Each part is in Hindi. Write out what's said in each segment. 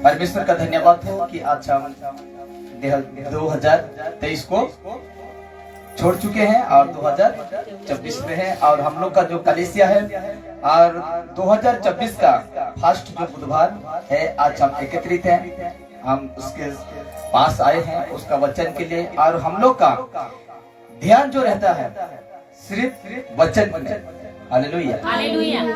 परमेश्वर का धन्यवाद हो कि आज हम 2023 को छोड़ चुके हैं और 2024 में है, और हम लोग का जो कलीसिया है और 2024 का फर्स्ट जो बुधवार है, आज हम एकत्रित हैं, हम उसके पास आए हैं उसका वचन के लिए। और हम लोग का ध्यान जो रहता है सिर्फ वचन में। हालेलुया।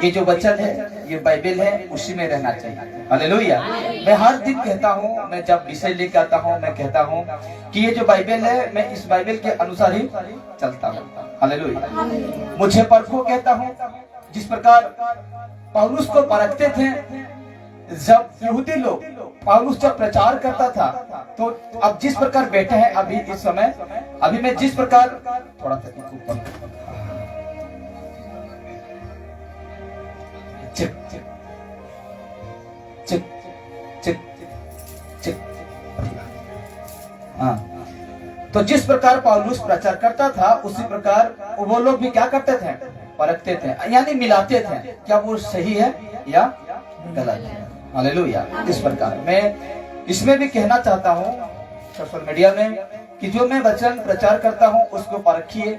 ये जो वचन है, ये बाइबल है, उसी में रहना चाहिए। हालेलुया। मैं हर दिन कहता हूँ, मैं जब विषय लेकर आता हूँ, मैं कहता हूँ कि ये जो बाइबल है, मैं इस बाइबल के अनुसार ही चलता हूँ। हालेलुया। मुझे परखो कहता हूँ, जिस प्रकार पौलुस को परखते थे। जब यहूदी लोग पौलुस जब प्रचार करता था, तो अब जिस प्रकार बैठे हैं अभी इस समय, अभी मैं जिस प्रकार थोड़ा सा चिक चिक चिक चिक चिक, हाँ, तो जिस प्रकार पौलुस प्रचार करता था, उसी प्रकार वो लोग भी क्या करते थे, परखते थे, यानी मिलाते थे क्या वो सही है या गलत है। हालेलुया। इस प्रकार मैं इसमें भी कहना चाहता हूँ सोशल मीडिया में कि जो मैं वचन प्रचार करता हूँ उसको परखिए।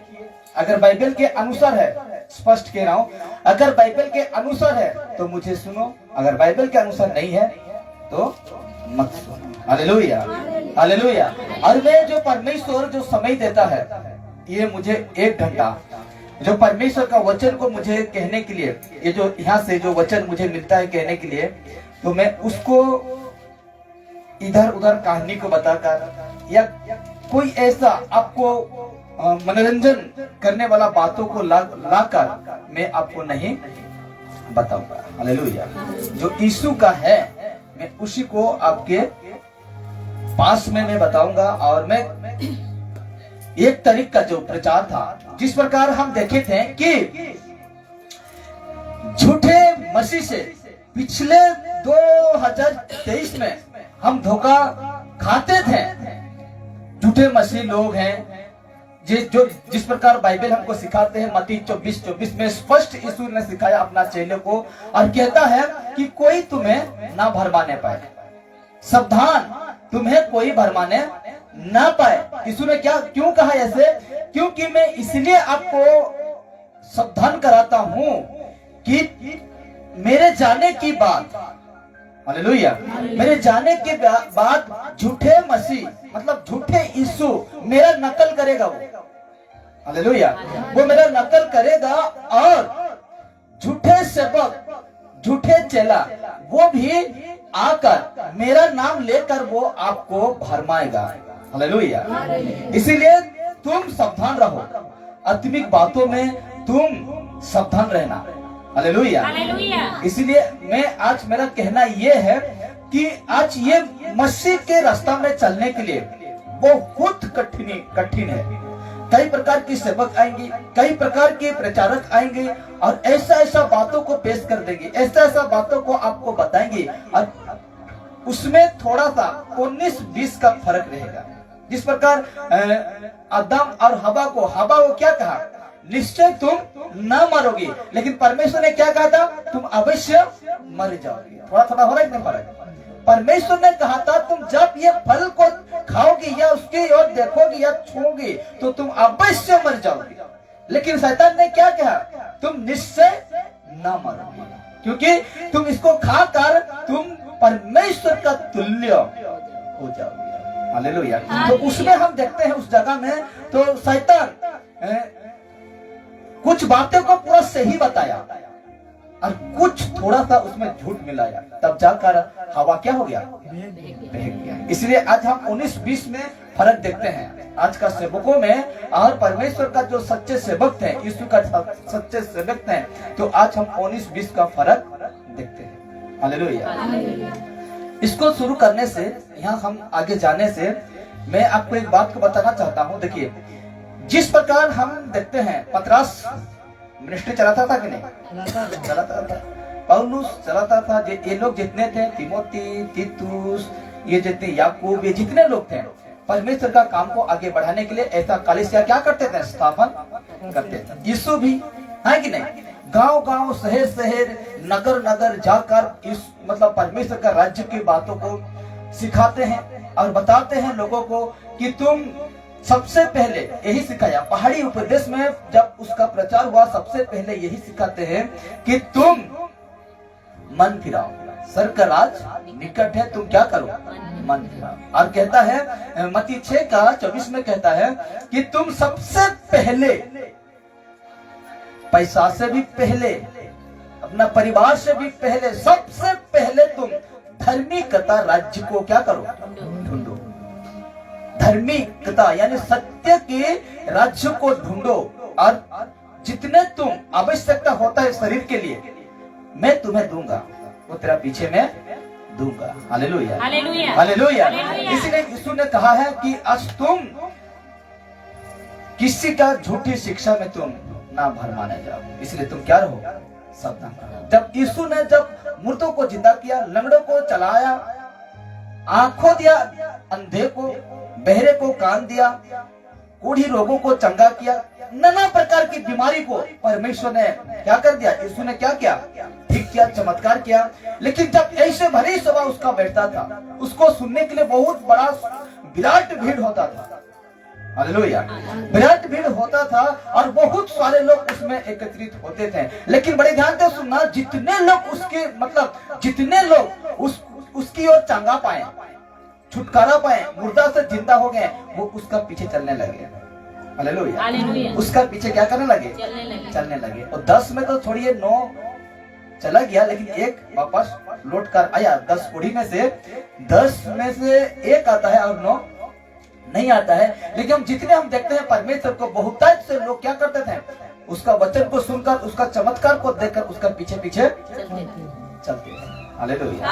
अगर बाइबल के अनुसार है, स्पष्ट कह रहा हूँ, अगर बाइबल के अनुसार है तो मुझे सुनो, अगर बाइबल के अनुसार नहीं है तो मत सुनो। हालेलुया। हालेलुया। और मैं जो परमेश्वर जो समय देता है, ये मुझे 1 घंटा जो परमेश्वर का वचन को मुझे कहने के लिए, ये जो यहाँ से जो वचन मुझे मिलता है कहने के लिए, तो मैं उसको इधर उधर कहानी को बताकर या कोई ऐसा आपको मनोरंजन करने वाला बातों को लाकर मैं आपको नहीं बताऊंगा। हालेलुया। जो यीशु का है, मैं उसी को आपके पास में मैं बताऊंगा। और मैं एक तरीक का जो प्रचार था, जिस प्रकार हम देखे थे कि झूठे मसीह से पिछले 2023 में हम धोखा खाते थे। झूठे मसीह लोग हैं जिस प्रकार बाइबल हमको सिखाते हैं। मत्ती 24:24 में स्पष्ट यीशु ने सिखाया अपना चेले को, और कहता है कि कोई तुम्हें ना भरमाने पाए, सावधान, तुम्हें कोई भरमाने ना पाए। यीशु ने क्या क्यों कहा ऐसे? क्योंकि मैं इसलिए आपको सावधान कराता हूं कि मेरे जाने की बात, हालेलुया, मेरे जाने के बाद झूठे मसीह मतलब झूठे यीशु मेरा नकल करेगा। वो हालेलुया, वो मेरा नकल करेगा, और झूठे सेवक, झूठे चेला, वो भी आकर मेरा नाम लेकर वो आपको भरमाएगा। हालेलुया। इसीलिए तुम सावधान रहो, आत्मिक बातों में तुम सावधान रहना। हालेलुया। इसलिए मैं आज मेरा कहना ये है कि आज ये मसीह के रास्ता में चलने के लिए बहुत कठिन है। कई प्रकार के सेवक आएंगे, कई प्रकार के प्रचारक आएंगे, और ऐसा बातों को पेश कर देंगे, ऐसा बातों को आपको बताएंगे, और उसमें थोड़ा सा 19-20 का फर्क रहेगा। जिस प्रकार आदम और हवा को क्या कहा? निश्चय तुम न मरोगे, लेकिन परमेश्वर ने क्या कहा था? तुम अवश्य मर जाओगे। थोड़ा हो रहा है फर्क। परमेश्वर ने कहा था तुम जब ये फल को खाओगे या उसकी ओर देखोगे या छूओगे तो तुम अवश्य मर जाओगे, लेकिन शैतान ने क्या कहा? तुम निश्चय न मरोगे, क्योंकि तुम इसको खाकर तुम परमेश्वर का तुल्य हो जाओगे। हालेलुया। तो उसमें हम देखते हैं उस जगह में, तो शैतान कुछ बातें को पूरा सही बताया और कुछ थोड़ा सा उसमें झूठ मिलाया, तब जाकर हवा क्या हो गया? बह गया। इसलिए आज हम 19-20 में फर्क देखते हैं, आज का सेवकों में और परमेश्वर का जो सच्चे सेवक थे, यीशु का सच्चे सेवक थे, तो आज हम 19-20 का फर्क देखते हैं। हालेलुया। इसको शुरू करने से, यहाँ हम आगे जाने से, मैं आपको एक बात को बताना चाहता हूँ। देखिए, जिस प्रकार हम देखते हैं पतरस मिनिस्ट्री चलाता था कि नहीं? चलाता था। पौलुस चलाता था। ये लोग जितने थे, तिमोथी, तीतुस, ये जितने याकूब, ये जितने लोग थे, परमेश्वर का काम को आगे बढ़ाने के लिए ऐसा कलीसिया क्या करते थे? स्थापन करते थे। यीशु भी है कि नहीं? गांव-गांव, शहर-शहर, नगर नगर जाकर इस मतलब परमेश्वर का राज्य की बातों को सिखाते हैं और बताते हैं लोगों को कि तुम सबसे पहले यही सिखाया पहाड़ी उपदेश में जब उसका प्रचार हुआ, सबसे पहले यही सिखाते हैं कि तुम मन फिराओ, स्वर्ग का राज निकट है, तुम क्या करो, मन फिराओ। और कहता है मत्ती 6:24 में कहता है कि तुम सबसे पहले, पैसा से भी पहले, अपना परिवार से भी पहले, सबसे पहले तुम धार्मिकता राज्य को क्या करो, ढूंढो। धार्मिकता यानी सत्य के राज्य को ढूंढो, और जितने तुम आवश्यकता होता है शरीर के लिए मैं तुम्हें दूंगा, वो तेरा पीछे में दूंगा। Hallelujah, hallelujah, hallelujah. इसीलिए यीशु ने कहा है कि आज तुम किसी का झूठी शिक्षा में तुम ना भर माने जाओ, इसलिए तुम क्या रहो, सावधान रहो। जब यीशु ने जब मुर्दों को जिंदा किया, लंगड़ों को चलाया, आंखों दिया अंधे को, बहरे को कान दिया, बूढ़ी रोगों को चंगा किया, नाना प्रकार की बीमारी को परमेश्वर ने क्या कर दिया, यीशु ने क्या किया, ठीक किया, चमत्कार किया। लेकिन जब ऐसे भरी सभा उसका बैठता था, उसको सुनने के लिए बहुत बड़ा विराट भीड़ होता था। हालेलुया, विराट भीड़ होता था और बहुत सारे लोग उसमें एकत्रित होते थे। लेकिन बड़े ध्यान से सुनना, जितने लोग उसके मतलब जितने लोग उसकी ओर चंगा पाए, छुटकारा पाए, मुर्दा से जिंदा हो गए, वो उसका पीछे चलने लगे। हालेलुया, उसका पीछे क्या करने लगे, चलने लगे। और 10 में तो छोड़िए 9 चला गया, लेकिन एक वापस लौट कर आया। 10 कोड़ी में से 10 में से एक आता है और 9 नहीं आता है। लेकिन हम जितने हम देखते हैं परमेश्वर को, बहुतायत से लोग क्या करते थे, उसका वचन को सुनकर, उसका चमत्कार को देखकर उसका पीछे पीछे चलते थे। Hallelujah,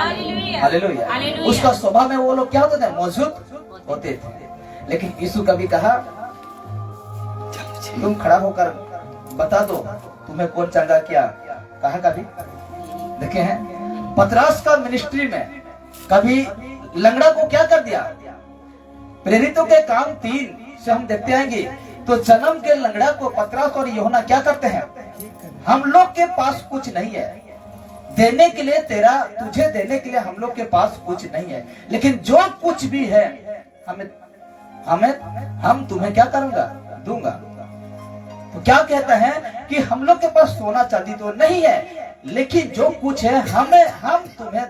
hallelujah. उसका स्वभाव में वो लोग क्या होते थे, मौजूद होते थे। लेकिन यीशु कभी कहा तुम खड़ा होकर बता दो तुम्हें कौन चंगा किया, कहा कभी देखे हैं? पतरस का मिनिस्ट्री में कभी लंगड़ा को क्या कर दिया? प्रेरितों के काम 3 से हम देखते आएंगे तो जन्म के लंगड़ा को पतरस और यूहन्ना क्या करते हैं, हम लोग के पास कुछ नहीं है देने के लिए, तेरा तुझे देने के लिए हम लोग के पास कुछ नहीं है, लेकिन जो कुछ भी है हम तुम्हें क्या करूंगा, दूंगा। तो क्या कहता है कि हम लोग के पास सोना चांदी तो नहीं है, लेकिन जो कुछ है हम तुम्हें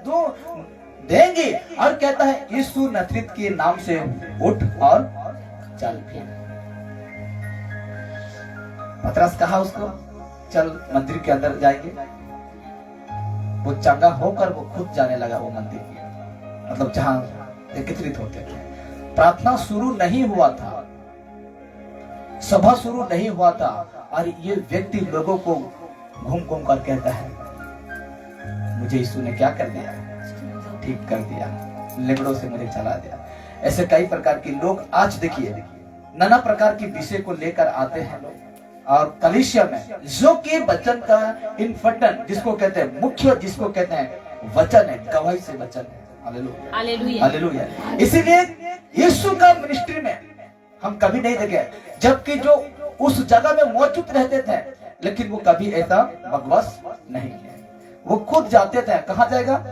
देंगे। और कहता है यीशु नजरेत के नाम से उठ और चल फिर। पतरस कहा उसको, चल मंदिर के अंदर जाएंगे। वो चंगा होकर वो खुद जाने लगा वो मंदिर के, मतलब जहां एकत्रित होते थे। प्रार्थना शुरू नहीं हुआ था, सभा शुरू नहीं हुआ था, और ये व्यक्ति लोगों को घूम घूम कर कहता है मुझे यीशु ने क्या कर दिया, ठीक कर दिया, लेबड़ों से मुझे चला दिया। ऐसे कई प्रकार के लोग आज देखिए नाना प्रकार की विषय को लेकर आते हैं लोग, और कलीसिया में जो कि वचन का इन्फर्टन जिसको कहते हैं, मुख्य जिसको कहते हैं वचन है, गवाही से वचन है। Hallelujah, hallelujah. इसीलिए यीशु का मिनिस्ट्री में हम कभी नहीं देखे, जबकि जो उस जगह में मौजूद रहते थे, लेकिन वो कभी ऐसा बकवास नहीं है। वो खुद जाते थे, कहाँ जाएगा,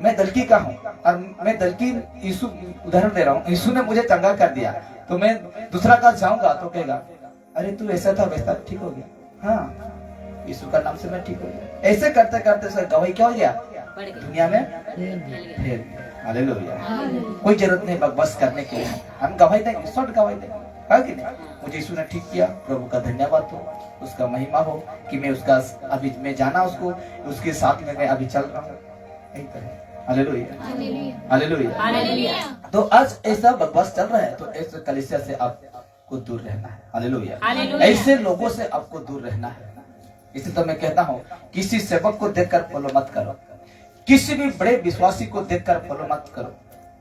मैं दलकी का हूँ और मैं दलकी, यीशु उदाहरण दे रहा हूँ, यीशु ने मुझे चंगा कर दिया तो मैं दूसरा का जाऊंगा तो कहेगा अरे तू ऐसा था वैसा ठीक हो गया, हाँ यीशु का नाम से मैं ठीक हो गया। ऐसे करते करते सर गवाही क्या हो गया, दुनिया में फैल। हालेलुया। कोई जरूरत नहीं बकवास करने के लिए, हम गवाही देंगे, शॉर्ट गवाही देंगे, है कि नहीं? मुझे यीशु ने ठीक किया, प्रभु का धन्यवाद हो, उसका महिमा हो कि मैं उसका अभी मैं जाना उसको, उसके साथ में मैं अभी चल रहा हूँ। Hallelujah, hallelujah, hallelujah. तो आज ऐसा बकवास चल रहा है, तो ऐसे कलीसिया से आपको दूर रहना है। हालेलुया, ऐसे लोगों से आपको दूर रहना है। इसलिए तो मैं कहता हूँ किसी सेवक को देखकर फॉलो मत करो, किसी भी बड़े विश्वासी को देखकर फॉलो मत करो,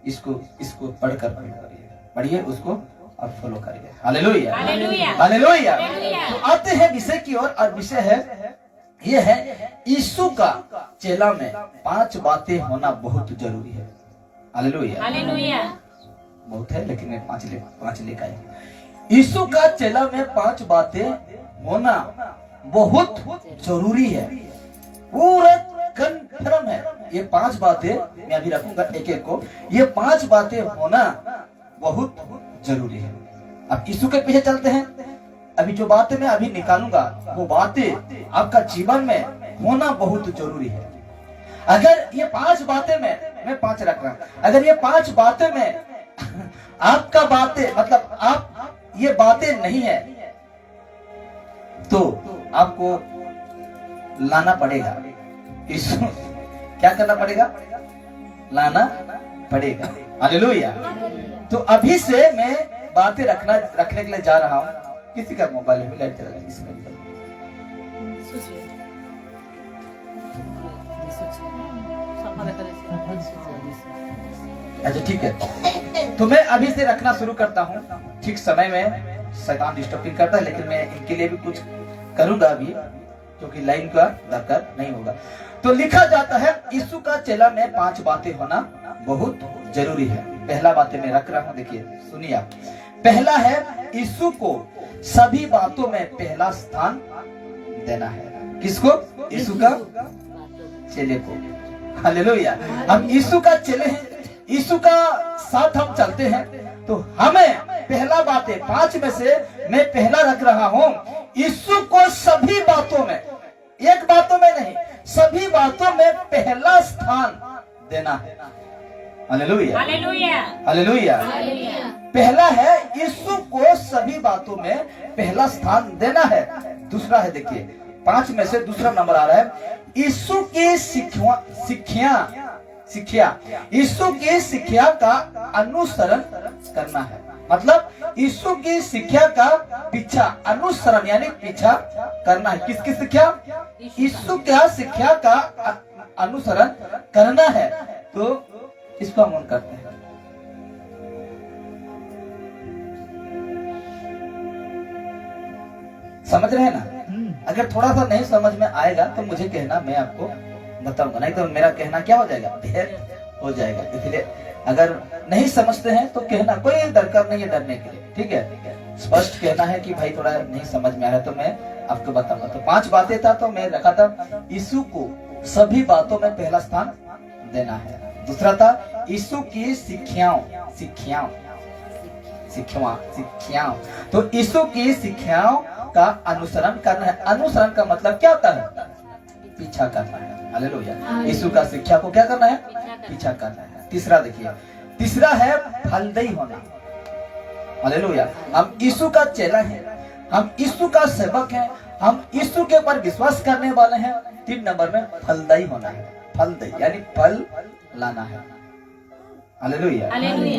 इसको पढ़कर पढ़िए उसको और फॉलो करिए। Hallelujah, hallelujah. तो आते हैं विषय की ओर, और विषय है ये है यीशु का चेला में 5 बातें होना बहुत जरूरी है। Hallelujah, hallelujah. बहुत है लेकिन मैं 5 लेकर आया। यीशु का चेला में 5 बातें होना बहुत जरूरी है। पूरा कन्फर्म है। ये 5 बातें मैं अभी रखूंगा एक एक को। ये 5 बातें होना बहुत जरूरी है। अब यीशु के पीछे चलते हैं। अभी जो बातें मैं अभी निकालूंगा वो बातें आपका जीवन में होना बहुत जरूरी है। अगर ये 5 बातें मैं 5 रख रहा हूं, अगर ये 5 बातें में आपका बातें मतलब आप ये बातें नहीं है तो आपको लाना पड़ेगा। यीशु क्या करना पड़ेगा? लाना पड़ेगा। हालेलुया। तो अभी से मैं बातें रखने के लिए जा रहा हूं। किसी का मोबाइल में लाइट चला जाए इसमें। अच्छा ठीक है, तो मैं अभी से रखना शुरू करता हूँ। ठीक समय में शैतान डिस्टर्बिंग करता है, लेकिन मैं इनके लिए भी कुछ करूंगा अभी, क्योंकि लाइन का दरकार नहीं होगा। तो लिखा जाता है यीशु का चेला में 5 बातें होना बहुत जरूरी है। पहला बातें मैं रख रहा हूँ, देखिए सुनिए आप। पहला है यीशु को सभी बातों में पहला स्थान देना है। किसको? यीशु का चेले को। हालेलुया। हम यीशु का चेले हैं, यीशु का साथ हम चलते हैं, तो हमें पहला बातें 5 में से मैं पहला रख रहा हूं, यीशु को सभी बातों में, एक बातों में नहीं, सभी बातों में पहला स्थान देना है। Hallelujah, hallelujah. पहला है यीशु को सभी बातों में पहला स्थान देना है। दूसरा है, देखिए 5 में से दूसरा नंबर आ रहा है, यीशु की शिक्षा, यीशु की शिक्षा का अनुसरण करना है। मतलब यीशु की शिक्षा का पीछा, अनुसरण यानी पीछा करना है। किसकी शिक्षा? यीशु क्या शिक्षा का अनुसरण करना है। तो इसको हम ऑन करते हैं। समझ रहे हैं ना? अगर थोड़ा सा नहीं समझ में आएगा तो मुझे कहना, मैं आपको बताऊंगा, नहीं तो मेरा कहना क्या हो जाएगा? देर हो जाएगा। इसलिए अगर नहीं समझते हैं तो कहना, कोई दरकार नहीं है डरने के लिए, ठीक है? स्पष्ट कहना है कि भाई थोड़ा नहीं समझ में आया तो मैं आपको बताऊंगा। तो 5 बातें था, तो मैं रखा था यीशु को सभी बातों में पहला स्थान देना है। दूसरा था यीशु की शिक्षाओं, तो यीशु की शिक्षाओं का अनुसरण करना है। अनुसरण का मतलब क्या होता है? पीछा करना है। हालेलुया। यीशु का शिक्षा को क्या करना है? पीछा करना है। तीसरा देखिए, तीसरा है फलदायी होना। हालेलुया। हम यीशु का चेला है, हम यीशु का सेवक है, हम यीशु के ऊपर विश्वास करने वाले हैं। 3 नंबर में फलदायी होना है। फलदायी यानी फल लाना है। हालेलुया।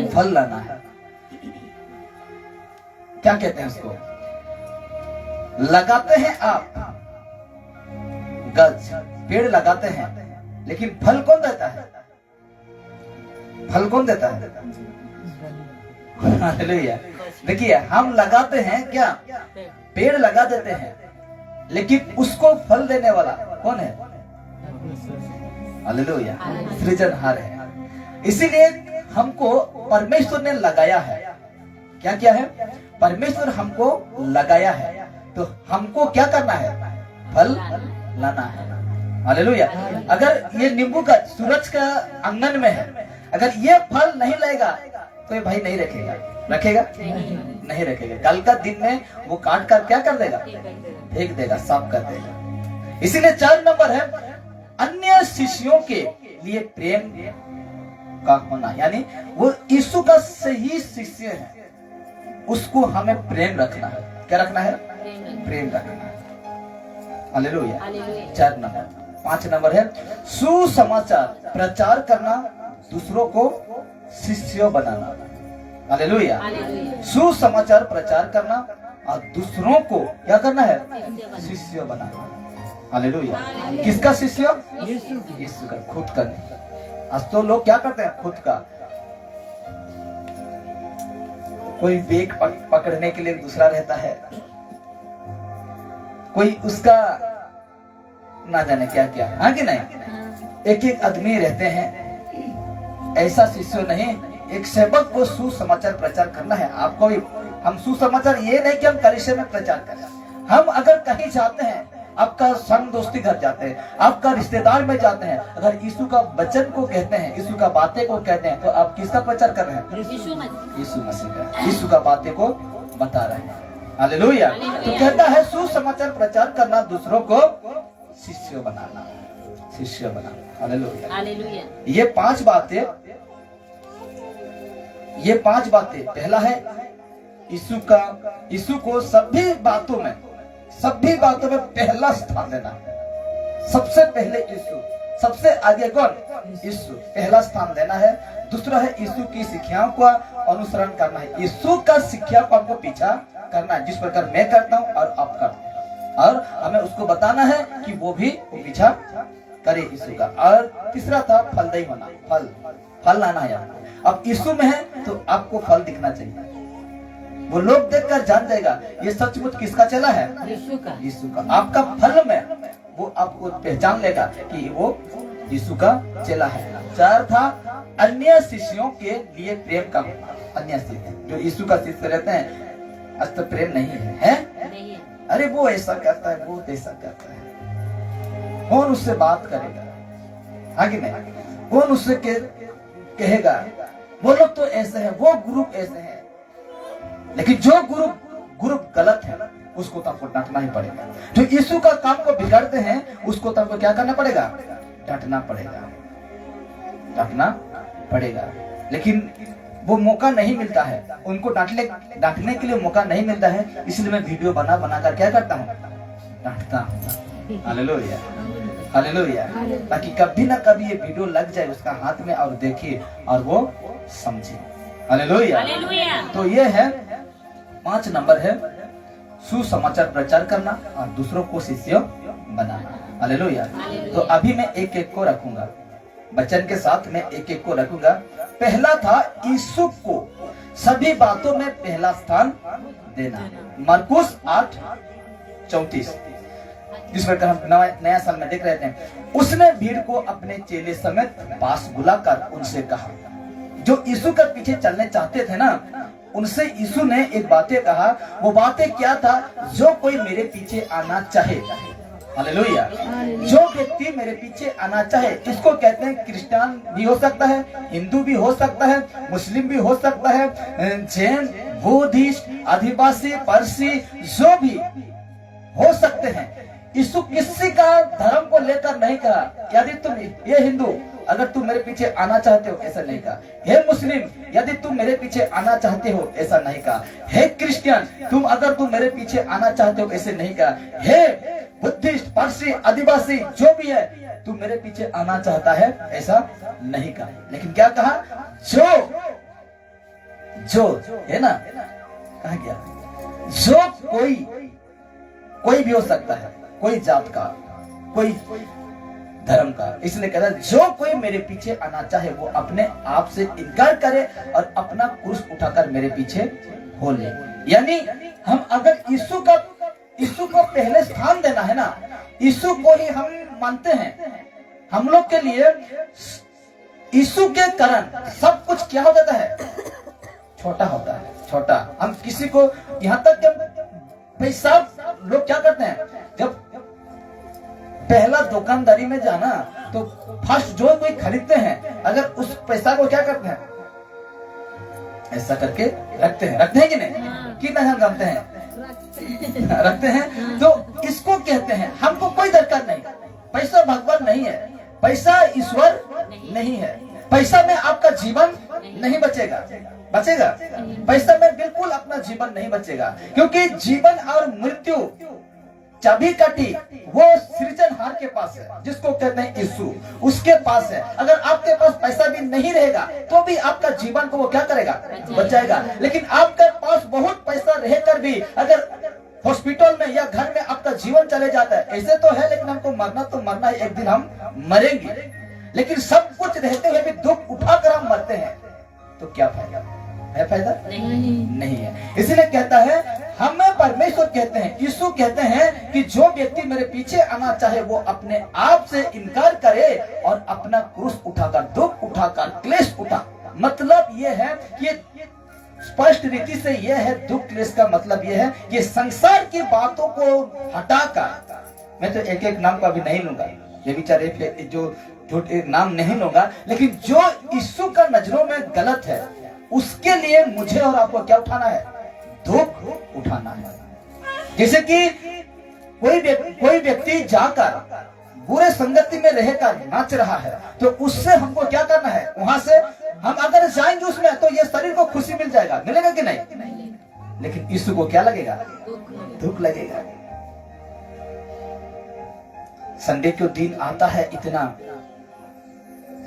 फल लाना है। क्या कहते हैं उसको? लगाते हैं आप गज, पेड़ लगाते हैं, लेकिन फल कौन देता है? फल कौन देता है? हालेलुया। देखिए हम लगाते हैं क्या? पेड़ लगा देते हैं, लेकिन उसको फल देने वाला कौन है? हालेलुया। सृजनहार है। इसीलिए हमको परमेश्वर ने लगाया है। क्या किया है? परमेश्वर हमको लगाया है, तो हमको क्या करना है? फल लाना है। हालेलुया। अगर ये नींबू का सूरज का आंगन में है, अगर ये फल नहीं लाएगा तो ये भाई नहीं रखेगा, रखेगा नहीं रखेगा। कल का दिन में वो काट कर क्या कर देगा? फेंक देगा, साफ कर देगा। इसीलिए 4 नंबर है अन्य शिष्यों के लिए प्रेम का होना, यानी वो यीशु का सही शिष्य है, उसको हमें प्रेम रखना है। क्या रखना है? प्रेम रखना है। हालेलुया। 4 नंबर। 5 नंबर है सुसमाचार प्रचार करना, दूसरों को शिष्य बनाना। हालेलुया। सुसमाचार प्रचार करना और दूसरों को क्या करना है? शिष्य बनाना। हालेलुया। किसका शिष्य? यीशु का, खुद का नहीं। आज तो लोग क्या करते हैं? खुद का। कोई बेग पकड़ने के लिए दूसरा रहता है, कोई उसका ना जाने क्या क्या, हाँ कि नहीं? एक आदमी रहते हैं। ऐसा शिष्य नहीं, एक सेवक को सुसमाचार प्रचार करना है। आपको भी हम सुसमाचार, ये नहीं कि हम कलीसिया में प्रचार करें। हम अगर कहीं जाते हैं, आपका संग दोस्ती घर जाते हैं, आपका रिश्तेदार में जाते हैं, अगर यीशु का वचन को कहते हैं, यीशु का बातें को कहते हैं, तो आप किसका प्रचार कर रहे हैं? यीशु मसीह का, यीशु का बातें को बता रहे हैं। हालेलुया। तो कहता है सुसमाचार प्रचार करना, दूसरों को शिष्य बनाना, शिष्य बनाना। हालेलुया। ये पांच बातें, पहला है यीशु को सभी बातों में पहला स्थान देना है। सबसे पहले यीशु, सबसे आगे कौन? यीशु, पहला स्थान देना है। दूसरा है यीशु की शिक्षाओं का अनुसरण करना है। यीशु का शिक्षा को हमको पीछा करना है, जिस प्रकार मैं करता हूँ और आप करते हैं, और हमें उसको बताना है कि वो भी पीछा करे यीशु का। और तीसरा था फलदायी होना, फल लाना है आपको। अब यीशु में है तो आपको फल दिखना चाहिए, वो लोग देखकर जान जाएगा ये सचमुच किसका चेला है? यीशु का। आपका फल में वो आपको पहचान लेगा कि वो यीशु का चेला है। चार था अन्य शिष्यों के लिए प्रेम का होना। अन्य शिष्य जो यीशु का शिष्य रहते हैं, अस्त प्रेम नहीं है? अरे वो ऐसा करता है, वो ऐसा करता है, कौन उससे बात करेगा? आगे नहीं, कौन उससे कहेगा वो लोग तो ऐसे हैं, वो ग्रुप ऐसे हैं। लेकिन जो ग्रुप गलत है उसको तो आपको डांटना ही पड़ेगा। जो यीशु का काम को बिगाड़ते हैं उसको तो आपको क्या करना पड़ेगा? डांटना पड़ेगा। लेकिन वो मौका नहीं मिलता है, उनको डांटने के लिए मौका नहीं मिलता है, इसलिए मैं वीडियो बना कर क्या करता हूँ? डांटता हूँ। हालेलुया। ताकि कभी ना कभी ये वीडियो लग जाए उसका हाथ में और देखे और वो समझे। हालेलुया। तो ये है 5 नंबर है सुसमाचार प्रचार करना और दूसरों को शिष्य बनाना। हालेलुया। तो अभी मैं एक को रखूंगा, वचन के साथ मैं एक को रखूंगा। पहला था यीशु को सभी बातों में पहला स्थान देना। मरकुस 8:34, जिस प्रकार हम नया साल में देख रहे थे। उसने भीड़ को अपने चेले समेत पास बुलाकर उनसे कहा, जो यीशु के पीछे चलने चाहते थे ना, उनसे यीशु ने एक बातें कहा। वो बातें क्या था? जो कोई मेरे पीछे आना चाहे, हालेलुया, जो व्यक्ति मेरे पीछे आना चाहे, इसको कहते हैं क्रिश्चियन भी हो सकता है, हिंदू भी हो सकता है, मुस्लिम भी हो सकता है, जैन, बुद्धिस्ट, आदिवासी, पारसी, जो भी हो सकते हैं। यीशु किसी का धर्म को लेकर नहीं कहा, यदि तुम ये हिंदू अगर तुम मेरे पीछे आना चाहते हो, ऐसा नहीं कहा। हे मुस्लिम, यदि तुम मेरे पीछे आना चाहते हो, ऐसा नहीं कहा। हे क्रिश्चियन, तुम मेरे पीछे आना चाहते हो, ऐसे नहीं कहा। हे बुद्धिस्ट, पारसी, आदिवासी, जो भी है, तुम मेरे पीछे आना चाहता है, ऐसा नहीं कहा। लेकिन क्या कहा? जो है ना, कहा गया जो कोई भी हो सकता है, कोई जात का, कोई धर्म का। इसलिए कहता है जो कोई मेरे पीछे आना चाहे वो अपने आप से इनकार करे और अपना क्रूस उठाकर मेरे पीछे हो ले। यानी हम अगर यीशु को पहले स्थान देना है ना, यीशु को ही हम मानते हैं, हम लोग के लिए यीशु के कारण सब कुछ क्या हो जाता है? छोटा होता है, छोटा। हम किसी को यहाँ तक भाई सब लोग क्या करते हैं, जब पहला दुकानदारी में जाना तो फर्स्ट जो कोई खरीदते हैं, अगर उस पैसा को क्या करते हैं? ऐसा करके रखते हैं कि नहीं? कितना हम जानते हैं? रखते हैं। तो इसको कहते हैं हमको कोई दरकार नहीं, पैसा भगवान नहीं है, पैसा ईश्वर नहीं है, पैसा में आपका जीवन नहीं बचेगा। पैसा में बिल्कुल अपना जीवन नहीं बचेगा, क्योंकि जीवन और मृत्यु चाबी काटी वो सृजनहार के पास है, जिसको कहते हैं यीशु, उसके पास है। अगर आपके पास पैसा भी नहीं रहेगा तो भी आपका जीवन को वो क्या करेगा? बचाएगा। लेकिन आपके पास बहुत पैसा रहकर भी अगर हॉस्पिटल में या घर में आपका जीवन चले जाता है, ऐसे तो है, लेकिन हमको मरना तो मरना है, एक दिन हम मरेंगे। लेकिन सब कुछ रहते हुए भी दुख उठाकर हम मरते हैं, तो क्या फायदा है? फायदा नहीं है। इसलिए कहता है, हमें परमेश्वर कहते हैं, यीशु कहते हैं कि जो व्यक्ति मेरे पीछे आना चाहे वो अपने आप से इनकार करे और अपना क्रूस उठाकर, दुख उठाकर, क्लेश उठा। मतलब ये है कि स्पष्ट रीति से यह है, दुख क्लेश का मतलब यह है कि संसार की बातों को हटाकर मैं तो एक एक नाम का भी नहीं लूंगा, ये बेचारे जो झूठे नाम नहीं लूंगा, लेकिन जो यीशु का नजरों में गलत है उसके लिए मुझे और आपको क्या उठाना है? दुख उठाना है। जैसे कि कोई व्यक्ति जाकर बुरे संगति में रहकर नाच रहा है, तो उससे हमको क्या करना है? वहां से हम अगर जाएंगे उसमें तो ये शरीर को खुशी मिल जाएगा, मिलेगा कि नहीं? लेकिन यीशु को क्या लगेगा? दुख लगेगा। संडे को दिन आता है इतना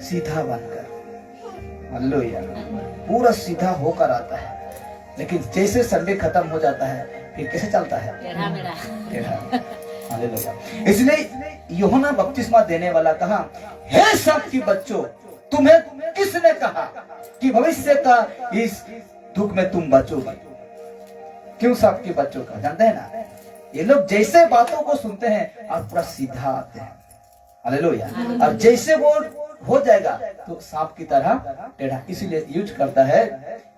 सीधा बनकर, हालेलुया, पूरा सीधा होकर आता है, लेकिन जैसे संडे खत्म हो जाता है फिर कैसे चलता है? टेढ़ा। हालेलुया। इसलिए यूहन्ना बपतिस्मा देने वाला कहा, हे सब की बच्चों, तुम्हें किसने कहा कि भविष्य का इस दुख में तुम बचोगे? क्यों सब के बच्चों का? जानते हैं ना, ये लोग जैसे बातों को सुनते हैं और पूरा सीधा आते हैं, हालेलुया, और जैसे वो हो जाएगा तो सांप की तरह टेढ़ा। इसीलिए यूज करता है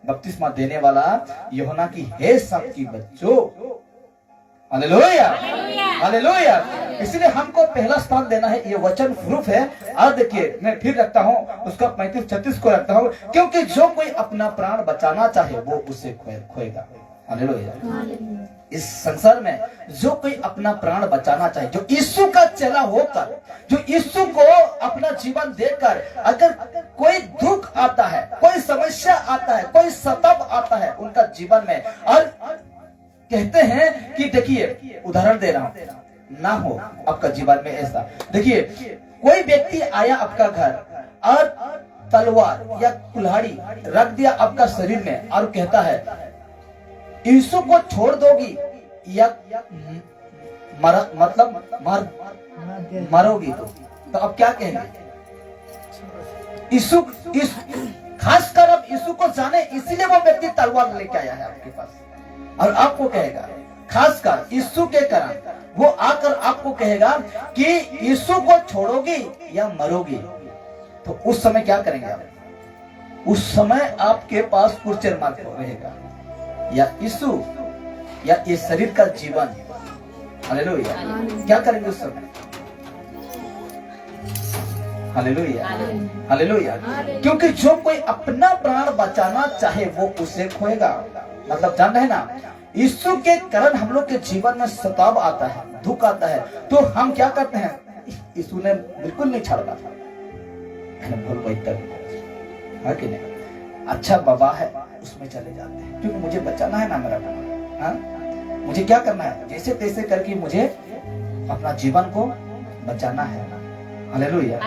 बपतिस्मा देने वाला यूहन्ना की, हे सब की बच्चों, हालेलुया, हालेलुया। इसलिए हमको पहला स्थान देना है, ये वचन प्रूफ है। आज देखिए, मैं फिर रखता हूँ उसका 35-36 को रखता हूँ, क्योंकि जो कोई अपना प्राण बचाना चाहे वो उसे खोएगा। हालेलुया। इस संसार में जो कोई अपना प्राण बचाना चाहे, जो यीशु का चेला होकर, जो यीशु को अपना जीवन देकर, अगर कोई दुख आता है, कोई समस्या आता है, कोई सतब आता है उनका जीवन में, और कहते हैं कि देखिए, उदाहरण दे रहा हूं, ना हो आपका जीवन में ऐसा। देखिए, कोई व्यक्ति आया आपका घर और तलवार या कुल्हाड़ी रख दिया आपका शरीर में और कहता है यीशु को छोड़ दोगी या मरोगी, तो अब क्या कहेंगे? यीशु, खासकर अब यीशु को जाने, इसीलिए वो व्यक्ति तलवार लेके आया है आपके पास, और आपको कहेगा, खासकर यीशु के कारण वो आकर आपको कहेगा कि यीशु को छोड़ोगी या मरोगी, तो उस समय क्या करेंगे आप? उस समय आपके पास क्वेश्चन मार्क रहेगा, या यीशु या ये शरीर का जीवन। हालेलुया। क्या करेंगे उस समय? Hallelujah, hallelujah. क्योंकि जो कोई अपना प्राण बचाना चाहे वो उसे खोएगा। मतलब जान रहे ना, यीशु के कारण हम लोग के जीवन में सताव आता है, दुख आता है, तो हम क्या करते हैं? यीशु ने बिल्कुल नहीं छोड़ा था, है कि नहीं? अच्छा बाबा है उसमें चले जाते हैं, क्योंकि मुझे बचाना है ना मेरा प्राण। हाँ, मुझे क्या करना है? जैसे तैसे करके मुझे अपना जीवन को बचाना है। हालेलुया,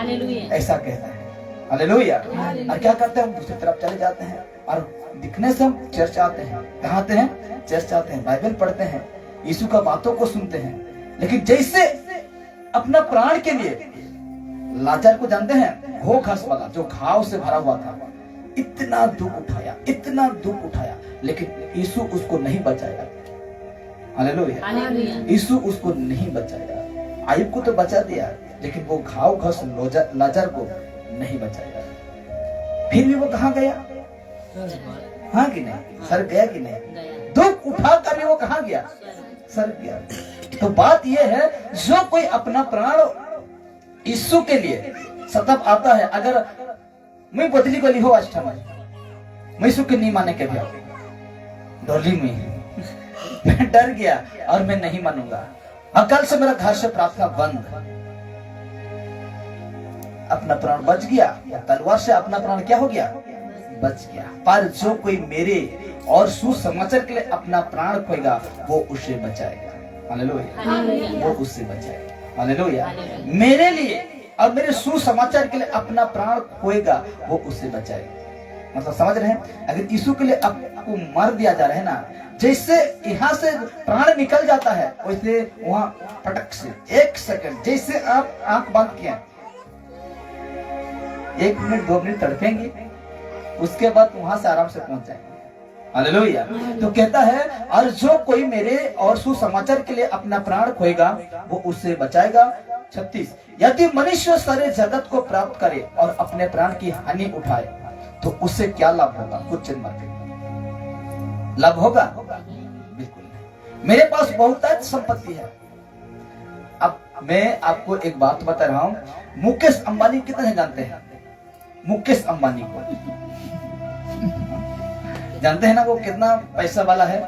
ऐसा कहता है। हालेलुया। और क्या करते हैं? हम दूसरी तरफ चले जाते हैं और दिखने से हम चर्च आते हैं। कहाँ आते हैं? चर्च आते हैं, बाइबल पढ़ते हैं, यीशु का बातों को सुनते हैं, लेकिन जैसे अपना प्राण के लिए, लाचार को जानते हैं, घो घास वाला जो घाव से भरा हुआ था, इतना दुख उठाया, इतना दुख उठाया, लेकिन यीशु उसको नहीं बचाया। हालेलुया। यीशु उसको नहीं बचाया। आयुब को तो बचा दिया, लेकिन वो घाव घास लाजर को नहीं बचाया। फिर भी वो कहाँ गया? हाँ कि नहीं? सर गया कि नहीं? दुख उठा कर भी वो कहाँ गया? सर गया। तो बात ये है, जो कोई अपना प्राण यीशु के लिए सतब आता है, अगर मैं बदली गली हो आज मैं यीशु के नहीं माने के भी डोली में मैं डर गया और मैं नहीं मानूंगा, और कल से मेरा घर से प्रार्थना बंद। अपना प्राण बच गया, तलवार से अपना प्राण क्या हो गया? बच गया। पर जो कोई मेरे और सुसमाचार के लिए अपना प्राण खोएगा वो उसे बचाएगा। हालेलुया। वो उससे बचाएगा। हालेलुया। मेरे लिए और मेरे सुसमाचार के लिए अपना प्राण खोएगा वो उससे बचाएगा। मतलब समझ रहे हैं? अगर यीशु के लिए आपको मार दिया जा रहा है ना, जैसे यहाँ से प्राण निकल जाता है वैसे वहां फटक से 1 सेकंड, जैसे आप आंख बंद किया 1 मिनट 2 मिनट तड़पेंगे, उसके बाद वहां से आराम से पहुंच जाएंगे। हालेलुया। तो कहता है, और जो कोई मेरे और सुसमाचार के लिए अपना प्राण खोएगा वो उससे बचाएगा। 36, यदि मनुष्य सारे जगत को प्राप्त करे और अपने प्राण की हानि उठाए तो उससे क्या लाभ होगा? कुछ चिन्ह मत लाभ होगा? बिल्कुल नहीं। मेरे पास बहुतायत संपत्ति है, अब मैं आपको एक बात बता रहा हूं, मुकेश अंबानी कितने जानते हैं? मुकेश अंबानी को जानते हैं ना, वो कितना पैसा वाला है,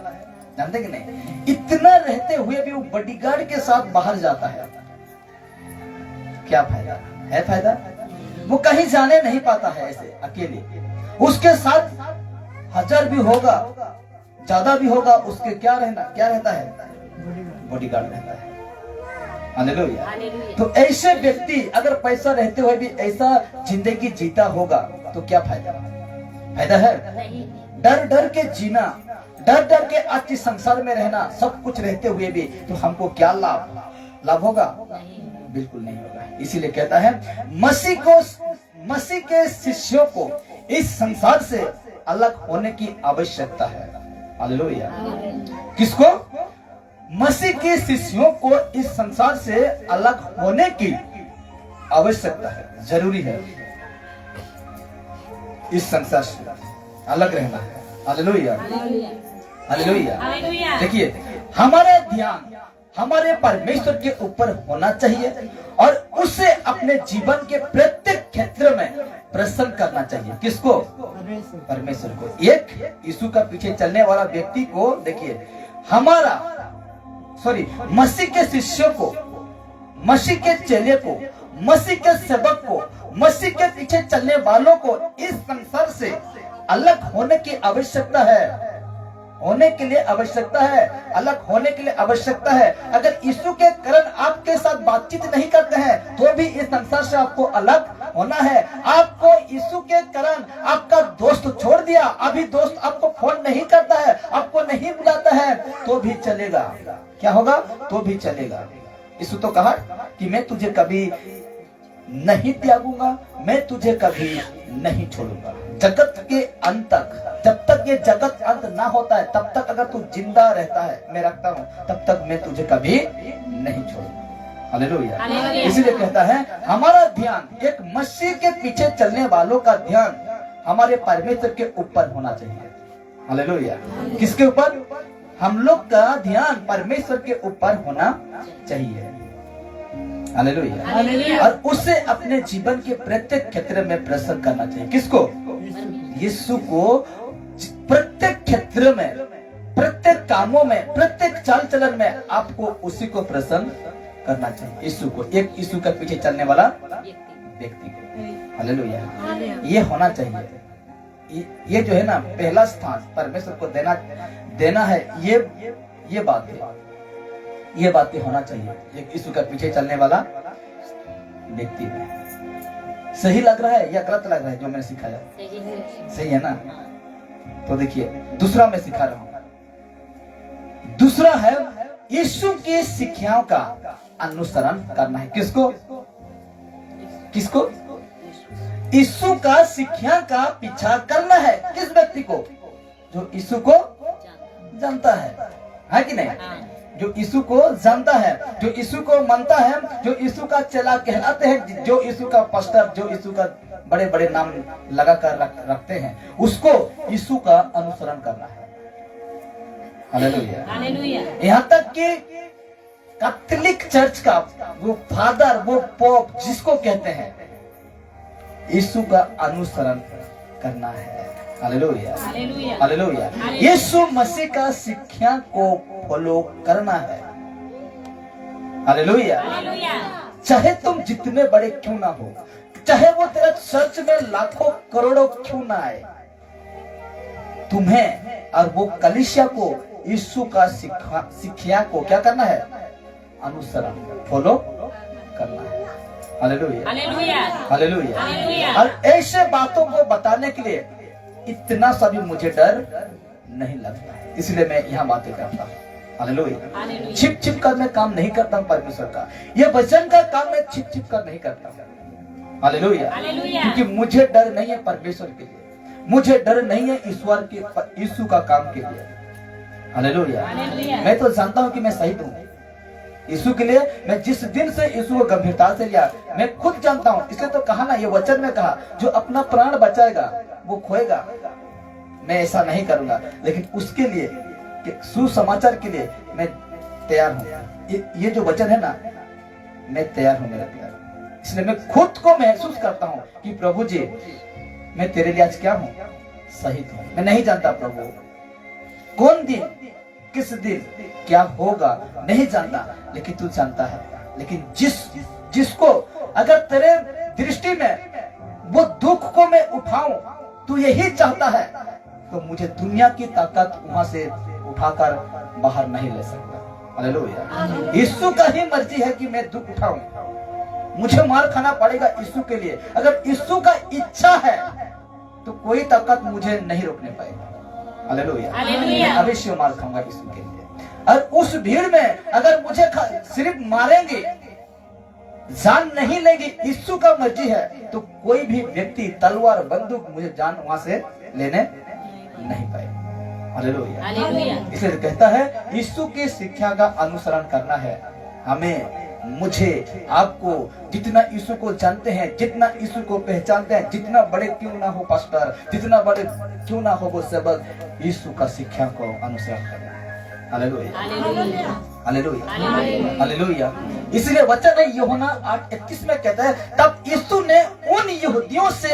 जानते कि नहीं? इतना रहते हुए भी वो बॉडीगार्ड के साथ बाहर जाता है। क्या फायदा है? फायदा वो कहीं जाने नहीं पाता है ऐसे अकेले। उसके साथ 1000 भी होगा, ज्यादा भी होगा, उसके क्या रहता है? बॉडीगार्ड रहता है। हालेलुया। तो ऐसे व्यक्ति अगर पैसा रहते हुए भी ऐसा जिंदगी जीता होगा तो क्या फायदा? फायदा है? डर डर के जीना, डर डर के आज इस संसार में रहना, सब कुछ रहते हुए भी तो हमको क्या लाभ होगा? बिल्कुल नहीं होगा। इसीलिए कहता है मसीह के शिष्यों को इस संसार से अलग होने की आवश्यकता है। हालेलुया। किसको? मसीह के शिष्यों को इस संसार से अलग होने की आवश्यकता है, जरूरी है। इस संसार से अलग रहना है। Hallelujah, hallelujah. देखिए, हमारा ध्यान हमारे परमेश्वर के ऊपर होना चाहिए और उसे अपने जीवन के प्रत्येक क्षेत्र में प्रसन्न करना चाहिए। किसको? परमेश्वर को। एक यीशु का पीछे चलने वाला व्यक्ति को देखिए, मसीह के शिष्यों को, मसीह के चेले को, मसीह के सेवक को, मसीह के पीछे चलने वालों को इस संसार से अलग होने की आवश्यकता है। होने के लिए आवश्यकता है, अलग होने के लिए आवश्यकता है। अगर यीशु के कारण आपके साथ बातचीत नहीं करते हैं तो भी इस संसार से आपको अलग होना है। आपको यीशु के कारण आपका दोस्त छोड़ दिया, अभी दोस्त आपको फोन नहीं करता है, आपको नहीं बुलाता है, तो भी चलेगा। क्या होगा? तो भी चलेगा। यीशु तो कहा कि मैं तुझे कभी नहीं त्यागूंगा, मैं तुझे कभी नहीं छोड़ूंगा। जगत के अंत तक, जब तक ये जगत अंत ना होता है तब तक अगर तू जिंदा रहता है, मैं रखता हूँ, तब तक मैं तुझे कभी नहीं छोड़ूंगा। हालेलुया। इसीलिए कहता है हमारा ध्यान, एक मसीह के पीछे चलने वालों का ध्यान हमारे परमेश्वर के ऊपर होना चाहिए। हालेलुया। किसके ऊपर? हम लोग का ध्यान परमेश्वर के ऊपर होना चाहिए। हालेलुया। और उसे अपने जीवन के प्रत्येक क्षेत्र में प्रसन्न करना चाहिए। किसको? यीशु को। प्रत्येक क्षेत्र में, प्रत्येक कामों में, प्रत्येक चाल चलन में आपको उसी को प्रसन्न करना चाहिए। यीशु को, एक यीशु के पीछे चलने वाला व्यक्ति को। हालेलुया। ये होना चाहिए। ये जो है ना, पहला स्थान परमेश्वर को देना है, ये बात है, ये बातें होना चाहिए एक यीशु के पीछे चलने वाला व्यक्ति में। सही लग रहा है या गलत लग रहा है जो मैंने सिखाया? सही है ना? तो देखिए, दूसरा मैं सिखा रहा हूं। दूसरा है यीशु की शिक्षाओं का अनुसरण करना है। किसको? किसको? यीशु का शिक्षा का पीछा करना है। किस व्यक्ति को? जो यीशु को जानता है कि नहीं? जो यीशु को जानता है, जो यीशु को मानता है, जो यीशु का चेला कहलाते हैं, जो यीशु का पास्टर, जो यीशु का बड़े बड़े नाम लगा कर रखते हैं, उसको यीशु का अनुसरण करना है। हालेलुया। यहाँ तक कि कैथोलिक चर्च का वो फादर, वो पोप जिसको कहते हैं, यीशु का अनुसरण करना है। Hallelujah, hallelujah. यीशु मसीह का शिक्षा को फॉलो करना है। हालेलुया। चाहे तुम जितने बड़े क्यों ना हो, चाहे वो तेरा चर्च में लाखों करोड़ों क्यों ना आए, तुम्हें और वो कलीसिया को यीशु का शिक्षा को क्या करना है? अनुसरण, फॉलो करना है। Hallelujah, hallelujah. और ऐसे बातों को बताने के लिए इतना सा भी मुझे डर नहीं लगता है, इसलिए मैं यहाँ बातें करता हूँ। हालेलुया। छिप छिप कर मैं काम नहीं करता हूँ परमेश्वर का, ये वचन का काम मैं छिप छिप कर नहीं करता हूँ। हालेलुया। क्योंकि मुझे डर नहीं है परमेश्वर के लिए, मुझे डर नहीं है ईश्वर के, यीशु का काम के लिए। हालेलुया। मैं तो जानता हूँ कि मैं सही हूँ यीशु के लिए। मैं जिस दिन से यीशु को गंभीरता से लिया, मैं खुद जानता हूँ। इसलिए तो कहा ना, ये वचन में कहा, जो अपना प्राण बचाएगा वो खोएगा। मैं ऐसा नहीं करूंगा, लेकिन उसके लिए, सुसमाचार के लिए मैं तैयार हूँ। ये जो वचन है ना, मैं तैयार हूं मेरे प्यारे। इसलिए मैं खुद को महसूस करता हूं कि प्रभु जी मैं तेरे लिए आज क्या हूं, शहीद हूं। मैं नहीं जानता प्रभु कौन दिन किस दिन क्या होगा, नहीं जानता, लेकिन तू जानता है। लेकिन जिसको अगर तेरे दृष्टि में वो दुख को मैं उठाऊं, तू यही चाहता है, तो मुझे दुनिया की ताकत वहां से उठाकर बाहर नहीं ले सकता। हालेलुया। यीशु का ही मर्जी है कि मैं दुख उठाऊं, मुझे मार खाना पड़ेगा यीशु के लिए। अगर यीशु का इच्छा है तो कोई ताकत मुझे नहीं रोकने पाएगा। हालेलुया। अवश्य मार खाऊंगा यीशु के लिए। और उस भीड़ में अगर मुझे सिर्फ मारेंगे, जान नहीं लेंगे, यीशु का मर्जी है, तो कोई भी व्यक्ति तलवार बंदूक मुझे जान वहां से लेने नहीं पाएगा। हालेलुया। इसलिए कहता है यीशु की शिक्षा का अनुसरण करना है हमें। मुझे आपको जितना यीशु को जानते हैं, जितना यीशु को पहचानते हैं, जितना बड़े क्यों ना हो पास्टर, जितना बड़े क्यों ना हो वो सबक, यीशु का शिक्षा को अनुसरण करना है। हालेलुया। हालेलुया। हालेलुया। इसलिए वचन है यूहन्ना 8:31 में कहता है, तब यीशु ने उन यहूदियों से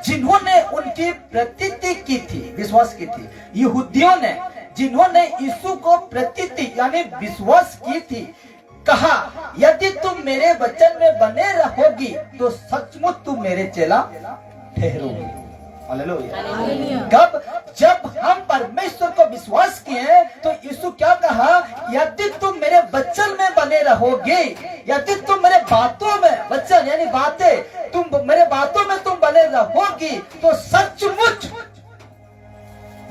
जिन्होंने उनकी प्रतीति की थी, विश्वास की थी, यहूदियों ने जिन्होंने यीशु को प्रतीति यानी विश्वास की थी, कहा यदि तुम मेरे वचन में बने रहोगी तो सचमुच तुम मेरे चेला ठहरोगी। हालेलुया। कब? जब हम परमेश्वर को विश्वास किए तो यीशु क्या कहा, यदि तुम मेरे वचन में बने रहोगे, यदि तुम मेरे बातों में, वचन यानी बातें, तुम मेरे बातों में तुम बने रहोगी तो सचमुच,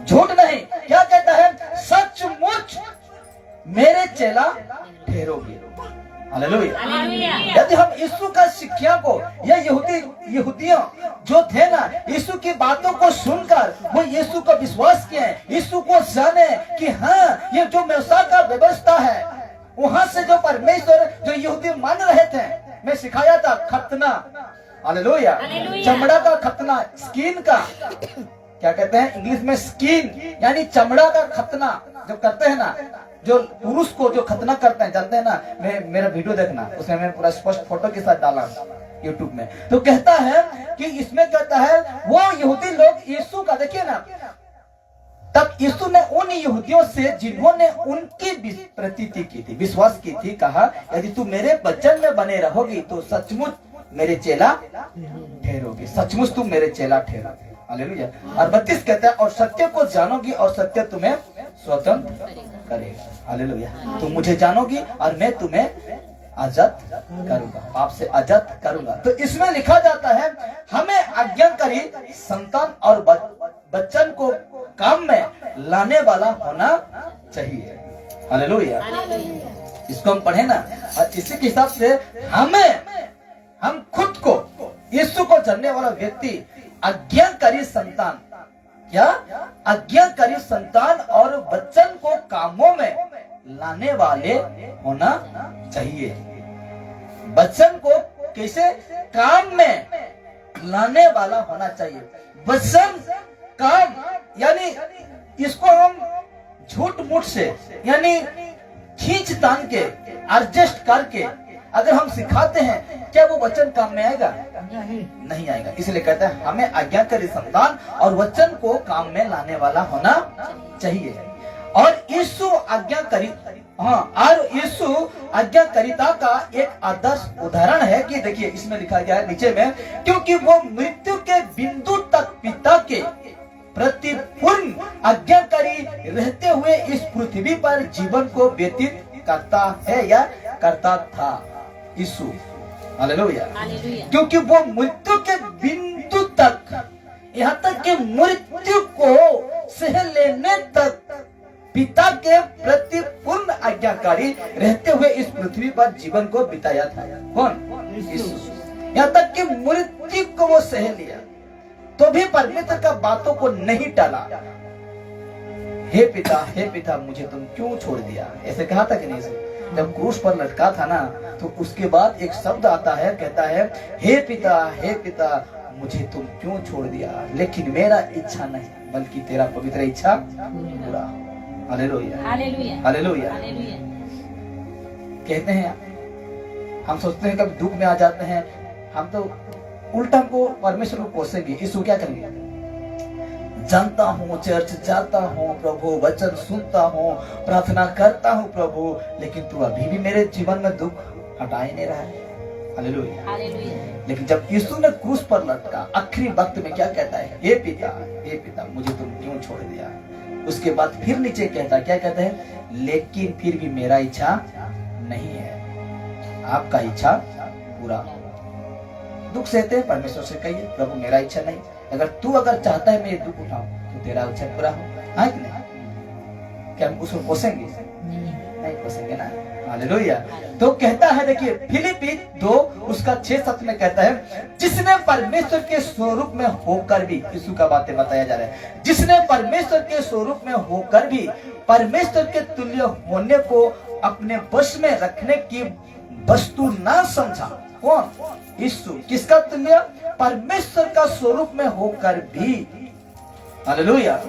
झूठ नहीं, क्या कहता है, सचमुच मेरे चेला ठहरोगे। हालेलुया। यदि हम यीशु का शिक्षा को, ये यहूदियों जो थे ना, यीशु की बातों को सुनकर वो यीशु को विश्वास किए, यीशु को जाने कि हाँ ये जो मूसा का व्यवस्था है, वहां से जो परमेश्वर जो यहूदी मान रहे थे, मैं सिखाया था खतना। हालेलुया। चमड़ा का खतना, स्किन का, क्या कहते हैं इंग्लिश में, स्किन यानी चमड़ा का खतना जो करते हैं ना, जो पुरुष को जो खतना करते हैं, जानते हैं ना, मेरा वीडियो देखना, उसमें मैंने पूरा स्पष्ट फोटो के साथ डाला यूट्यूब में। तो कहता है कि इसमें कहता है वो यहूदी लोग यीशु का, देखिए ना, तब यीशु ने उन यहूदियों से जिन्होंने उनकी प्रतीति की थी, विश्वास की थी, कहा यदि तू मेरे वचन में बने रहोगी तो सचमुच मेरे चेला ठहरोगे, सचमुच तुम मेरे चेला ठहरोगे। हालेलुया। और 32 कहता है, और सत्य को जानोगी और सत्य तुम्हें स्वतंत्र करेगा। हालेलुया। तुम मुझे जानोगी और मैं तुम्हें आजाद करूंगा, आपसे आजाद करूंगा। तो इसमें लिखा जाता है हमें आज्ञाकारी संतान और बच्चन को काम में लाने वाला होना चाहिए। हालेलुया। इसको हम पढ़े ना, और इसी के हिसाब से हम खुद को यीशु को जानने वाला व्यक्ति आज्ञाकारी संतान, क्या आज्ञाकारी संतान और बच्चन को कामों में लाने वाले होना चाहिए। बच्चन को कैसे काम में लाने वाला होना चाहिए। वचन काम यानी इसको हम झूठ मूठ से यानी खींच तान के एडजस्ट करके अगर हम सिखाते हैं, क्या वो वचन काम में आएगा? नहीं आएगा। इसलिए कहते हैं हमें आज्ञाकारी संतान और वचन को काम में लाने वाला होना चाहिए। और यीशु आज्ञाकारी, और यीशु आज्ञाकारिता का एक आदर्श उदाहरण है कि देखिए इसमें लिखा गया है नीचे में, क्योंकि वो मृत्यु के बिंदु तक पिता के प्रति पूर्ण आज्ञाकारी रहते हुए इस पृथ्वी पर जीवन को व्यतीत करता है या करता था यीशु। हालेलुया। क्योंकि वो मृत्यु के बिंदु तक, यहाँ तक कि मृत्यु को सह लेने तक पिता के प्रति पूर्ण आज्ञाकारी रहते हुए इस पृथ्वी पर जीवन को बिताया था। कौन? यीशु। यहाँ तक कि मृत्यु को वो सह लिया तो भी परमेश्वर का बातों को नहीं टाला। हे पिता मुझे तुम क्यों छोड़ दिया, ऐसे कहा था कि नहीं? जब क्रूस पर लटका था ना, तो उसके बाद एक शब्द आता है, कहता है हे पिता मुझे तुम क्यों छोड़ दिया, लेकिन मेरा इच्छा नहीं बल्कि तेरा पवित्र इच्छा पूरा हो। हालेलुया। हालेलुया। हालेलुया। कहते हैं हम सोचते हैं कभी दुख में आ जाते हैं, हम तो उल्टा हमको परमेश्वर को कोसेंगे, यीशु क्या करेंगे? जानता हूँ, चर्च जाता हूँ प्रभु, वचन सुनता हूँ, प्रार्थना करता हूँ प्रभु, लेकिन तू अभी भी मेरे जीवन में दुख हटा ही नहीं रहा है। हालेलुया। लेकिन जब यीशु ने क्रूस पर लटका, आखिरी वक्त में क्या कहता है? हे पिता मुझे तुम क्यों छोड़ दिया? उसके बाद फिर नीचे कहता, क्या कहता है? लेकिन फिर भी मेरा इच्छा नहीं है, आपका इच्छा पूरा। दुख सहते हैं, परमेश्वर से कहिए प्रभु मेरा इच्छा नहीं, अगर चाहता है मैं ये दुख उठाऊं तो तेरा इच्छा पूरा हो। हाँ कि नहीं? क्या हम उसको कोसेंगे? नहीं कोसेंगे ना। हालेलुया। तो कहता है, देखिए फिलिप्पी 2 उसका 6-7 में कहता है, जिसने परमेश्वर के स्वरूप में होकर भी, यीशु का बातें बताया जा रहा है, जिसने परमेश्वर के स्वरूप में होकर भी परमेश्वर के तुल्य होने को अपने वश में रखने की वस्तु ना समझा। कौन? यीशु। किसका तुल्य? परमेश्वर का स्वरूप में होकर भी। हालेलुया।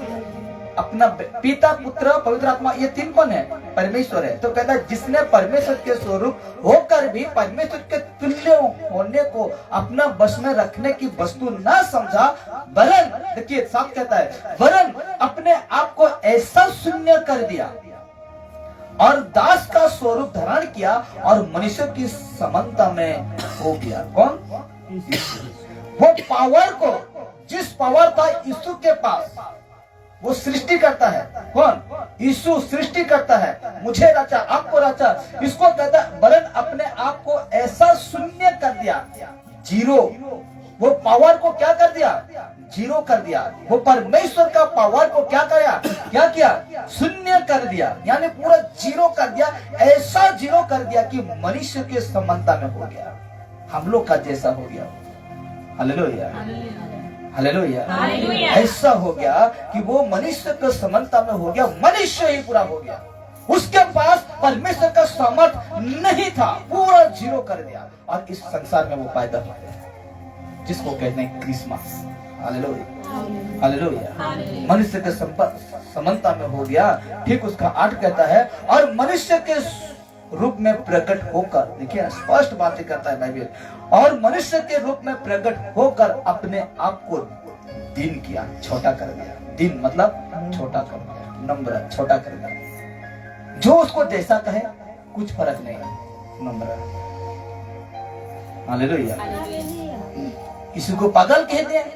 अपना पिता, पुत्र, पवित्र आत्मा, ये 3 कौन है? परमेश्वर है। तो कहता है जिसने परमेश्वर के स्वरूप होकर भी परमेश्वर के तुल्य होने को अपना वश में रखने की वस्तु ना समझा, वरन, देखिए साफ कहता है, वरन अपने आप को ऐसा शून्य कर दिया और दास का स्वरूप धारण किया और मनुष्य की समानता में हो गया। कौन? वो पावर को, जिस पावर था यीशु के पास, वो सृष्टि करता है। कौन? यीशु सृष्टि करता है। मुझे रचा, आपको रचा। इसको कहता है वरन अपने आप को ऐसा शून्य कर दिया, जीरो। वो पावर को क्या कर दिया? जीरो कर दिया। वो परमेश्वर का पावर को क्या किया? शून्य कर दिया, यानी पूरा जीरो कर दिया। ऐसा जीरो कर दिया कि मनुष्य के समानता में हो गया, हम लोग का जैसा हो गया। Hallelujah, hallelujah. ऐसा हो गया कि वो मनुष्य के समानता में हो गया, मनुष्य ही पूरा हो गया। उसके पास परमेश्वर का सामर्थ नहीं था, पूरा जीरो कर दिया और इस संसार में वो पैदा हुआ, जिसको कहते हैं क्रिसमस। Hallelujah, hallelujah. मनुष्य के समानता में हो गया। ठीक उसका 8 कहता है, और मनुष्य के रूप में प्रकट होकर, देखिए स्पष्ट बातें करता है बाइबल, और मनुष्य के रूप में प्रकट होकर अपने आप को दीन किया, छोटा कर दिया। दीन मतलब छोटा कर दिया, नम्र, छोटा कर दिया। जो उसको जैसा कहे कुछ फर्क नहीं, नम्र। हालेलुया। किसी को पागल कहते हैं,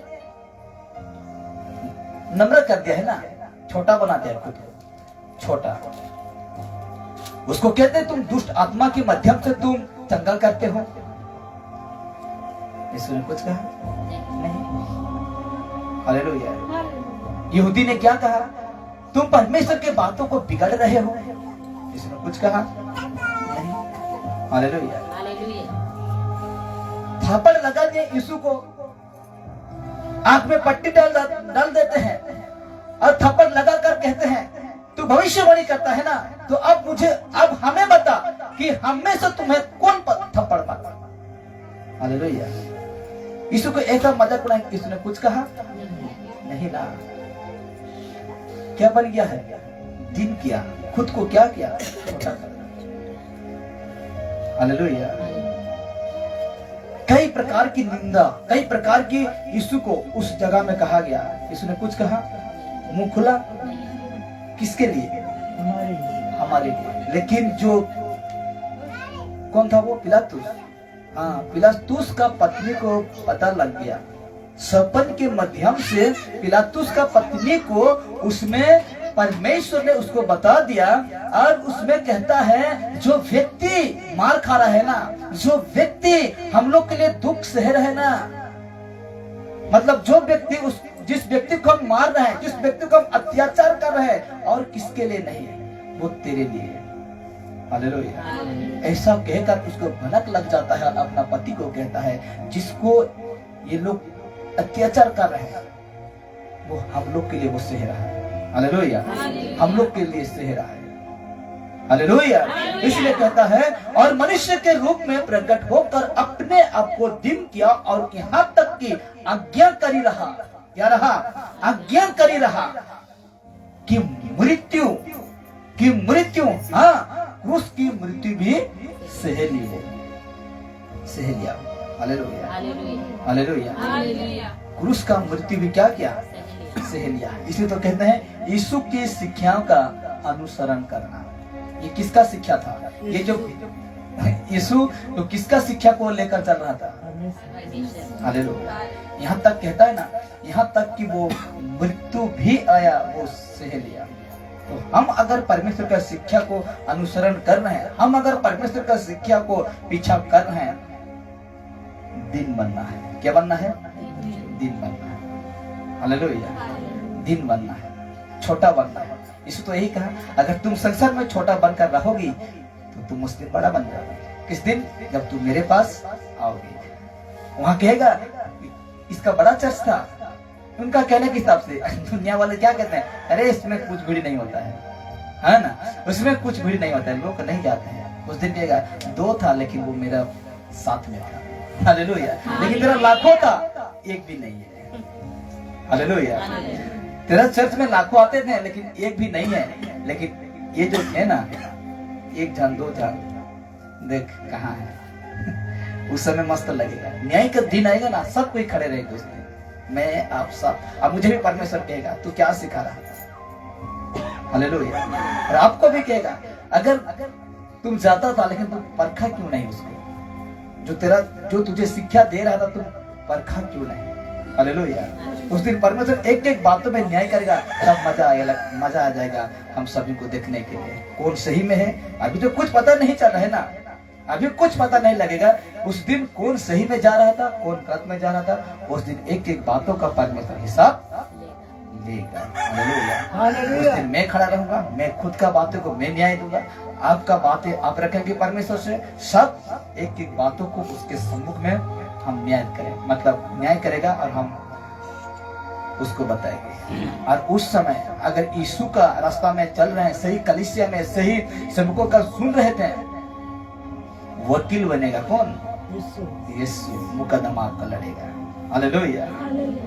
नम्र कर दिया है ना, छोटा बना दिया खुद को, छोटा। उसको कहते हैं तुम दुष्ट आत्मा के माध्यम से तुम चंगा करते हो। यीशु ने कुछ कहा नहीं। हालेलुया। यहूदी ने क्या कहा? तुम परमेश्वर के बातों को बिगड़ रहे हो। यीशु ने कुछ कहा नहीं। हालेलुया। थप्पड़ लगा दिए यीशु को, आंख में पट्टी डाल देते हैं और थप्पड़ लगाकर कहते हैं तू भविष्यवाणी करता है ना, तो अब हमें बता कि हम में से तुम्हें कौन थप्पड़ मारा। हालेलुया। यीशु को ऐसा मजाक बनाया, यीशु ने कुछ कहा नहीं ना। क्या बन गया है? दीन किया, खुद को क्या किया? छोटा कर। हालेलुया। कई प्रकार की निंदा, कई प्रकार की यीशु को उस जगह में कहा गया। यीशु ने कुछ कहा? मुंह खुला। किसके लिए? हमारे लिए। लेकिन जो कौन था वो? पिलातुस। हाँ, पिलातुस का पत्नी को पता लग गया, सपन के माध्यम से पिलातुस का पत्नी को उसमें परमेश्वर ने उसको बता दिया। और उसमें कहता है जो व्यक्ति मार खा रहा है ना, जो व्यक्ति हम लोग के लिए दुख सह रहे हैं ना, मतलब जो व्यक्ति जिस व्यक्ति को हम मार रहे हैं, जिस व्यक्ति को हम अत्याचार कर रहे हैं, और किसके लिए नहीं, वो तेरे लिए। हालेलुया। ऐसा कहकर उसको भनक लग जाता है, अपना पति को कहता है जिसको ये लोग अत्याचार कर रहे हैं वो हम लोग के लिए वो सह रहा है। हालेलुया। हम लोग के लिए सह रहा है। हालेलुया। इसलिए कहता है और मनुष्य के रूप में प्रकट होकर अपने आप को दीन किया और यहाँ तक कि आज्ञाकारी रहा। क्या रहा? आज्ञाकारी रहा कि मृत्यु, हाँ, क्रूस की मृत्यु भी सह ली है। सहेलिया। Hallelujah, hallelujah, hallelujah. क्रूस का मृत्यु भी क्या किया? सहेलिया। इसलिए तो कहते हैं यीशु की शिक्षाओं का अनुसरण करना। ये किसका शिक्षा था? ये जो यीशु तो किसका शिक्षा को लेकर चल रहा था? हालेलुया। यहाँ तक कहता है ना, यहाँ तक कि वो मृत्यु भी आया वो सहेलिया। तो हम अगर परमेश्वर का शिक्षा को अनुसरण कर रहे हैं, हम अगर परमेश्वर का शिक्षा को पीछा कर रहे हैं, दिन बनना है। क्या बनना है? दिन बनना है। हालेलुया, दिन बनना है, छोटा बनना है। इसलिए तो यही कहा, अगर तुम संसार में छोटा बनकर रहोगी तो तुम उस दिन बड़ा बन जाओगे। किस दिन? जब तुम मेरे पास आओगे। वहां कहेगा इसका बड़ा चर्च था। उनका कहने के हिसाब से दुनिया वाले क्या कहते हैं? अरे इसमें कुछ भीड़ नहीं होता है ना, उसमें कुछ भीड़ नहीं होता है, लोग नहीं जाते हैं। उस दिन कहेगा 2 था लेकिन वो मेरा साथ में था। हालेलुया। लेकिन तेरा लाखों था, एक भी नहीं है। हालेलुया। तेरा चर्च में लाखों आते थे लेकिन एक भी नहीं है। लेकिन ये जो है ना, 1 जन 2 जन, देख कहाँ है। उस समय मस्त लगेगा। न्याय का दिन आएगा ना, सब कोई खड़े रहेंगे उस दिन। मैं आप सब, अब मुझे भी परमेश्वर कहेगा तू क्या सिखा रहा था? हालेलुया। और आपको भी कहेगा अगर तुम जाता था लेकिन तुम परखा क्यों नहीं उसको? जो तुझे शिक्षा दे रहा था तुम परखा क्यों नहीं? हालेलुया। उस दिन परमेश्वर एक एक बातों में न्याय करेगा, तब मजा आ जाएगा हम सभी को देखने के लिए। कौन सही में है? अभी तो कुछ पता नहीं चल रहा है ना, अभी कुछ पता नहीं लगेगा उस दिन कौन सही में जा रहा था, कौन गलत में जा रहा था। उस दिन एक एक बातों का परमेश्वर हिसाब लेगा। हालेलुया। उस दिन मैं खड़ा रहूंगा, मैं खुद का बातों को मैं न्याय दूंगा, आपका बातें आप रखेंगे परमेश्वर से। सब एक एक बातों को उसके सम्मुख में हम न्याय करें, मतलब न्याय करेगा और हम उसको बताएंगे। और उस समय अगर यीशु का रास्ता में चल रहे हैं, सही कलीसिया में सही सबको का सुन रहे थे, वकील बनेगा कौन? यीशु। मुकदमा आपका लड़ेगा। Hallelujah,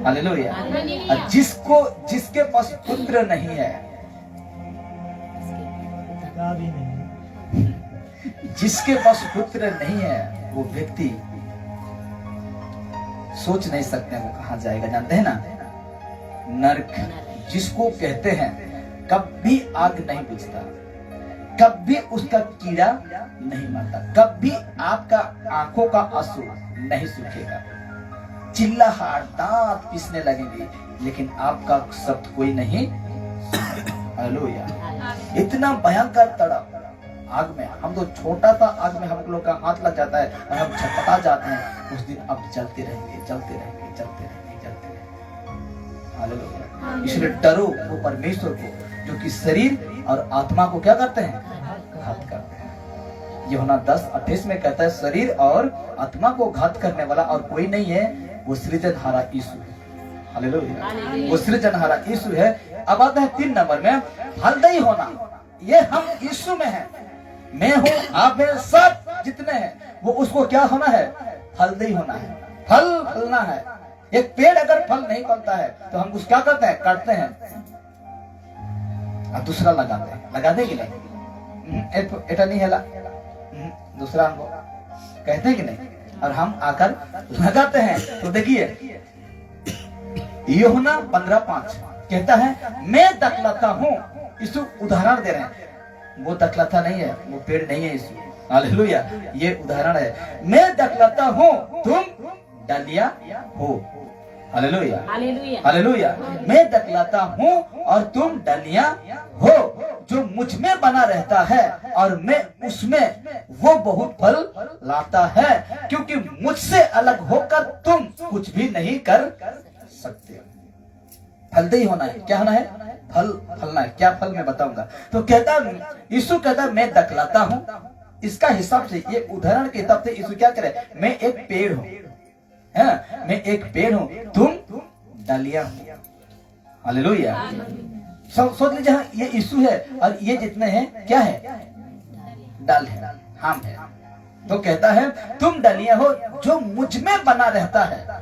hallelujah. और जिसके पास पुत्र नहीं है, जिसके पास पुत्र नहीं है, वो व्यक्ति सोच नहीं सकते वो कहां जाएगा। जानते हैं ना, नरक जिसको कहते हैं, कभी आग नहीं बुझता, कभी उसका कीड़ा नहीं मरता, कभी आपका आंखों का आंसू नहीं सूखेगा। चिल्लाहट, दांत पिसने लगेंगे लेकिन आपका शब्द कोई नहीं। हालेलुया। इतना भयंकर तड़प आग में, हम तो छोटा सा आग में हम लोग का हाथ लग जाता है और हम छटपटा जाते हैं। उस दिन अब जलते रहेंगे, जलते रहेंगे, जलते रहेंगे, जलते रहेंगे। हालेलुया। इसलिए डरो वो परमेश्वर को जो कि शरीर और आत्मा को क्या करते हैं? घात करते हैं। यूहन्ना 10:28 में कहता है शरीर और आत्मा को घात करने वाला और कोई नहीं है, वो सृजनहारा यीशु है। हालेलुया। वो सृजनहारा यीशु है। अब आता है 3 नंबर में, फलदायी होना। ये हम यीशु में हैं, मैं हूँ, आप हैं, सब जितने हैं वो उसको क्या होना है? फलदायी होना है, फल फलना है। एक पेड़ अगर फल नहीं फलता है तो हम उसको क्या करते हैं? काटते हैं और दूसरा लगाते हैं। लगा देंगे नहीं? एटा नहीं है, दूसरा हमको कहते हैं कि नहीं? और हम आकर लगाते हैं। तो देखिए यूहन्ना 15:5 कहता है मैं दखलता हूँ। यीशु उदाहरण दे रहे हैं, वो दखलता नहीं है, वो पेड़ नहीं है यीशु। हालेलुया। ये उदाहरण है, मैं दखलता हूँ, तुम डालियां हो। Hallelujah, hallelujah. मैं दखलता हूँ और तुम डालियां हो। जो मुझ में बना रहता है और मैं उसमें, वो बहुत फल लाता है, क्योंकि मुझसे अलग होकर तुम कुछ भी नहीं कर सकते। फलदायी होना है। क्या होना है? फल फलना है। क्या फल मैं बताऊंगा। तो कहता यीशु कहता मैं दखलाता हूँ। इसका हिसाब से, ये उदाहरण के हिसाब से यीशु क्या करे? मैं एक पेड़ हूँ, है, मैं एक पेड़ हूँ, तुम डालियां हो। हालेलुया। सोच लीजिए ये यीशु है और ये जितने हैं क्या है? डाल है, हम है। तो कहता है तुम डालियां हो, जो मुझ में बना रहता है,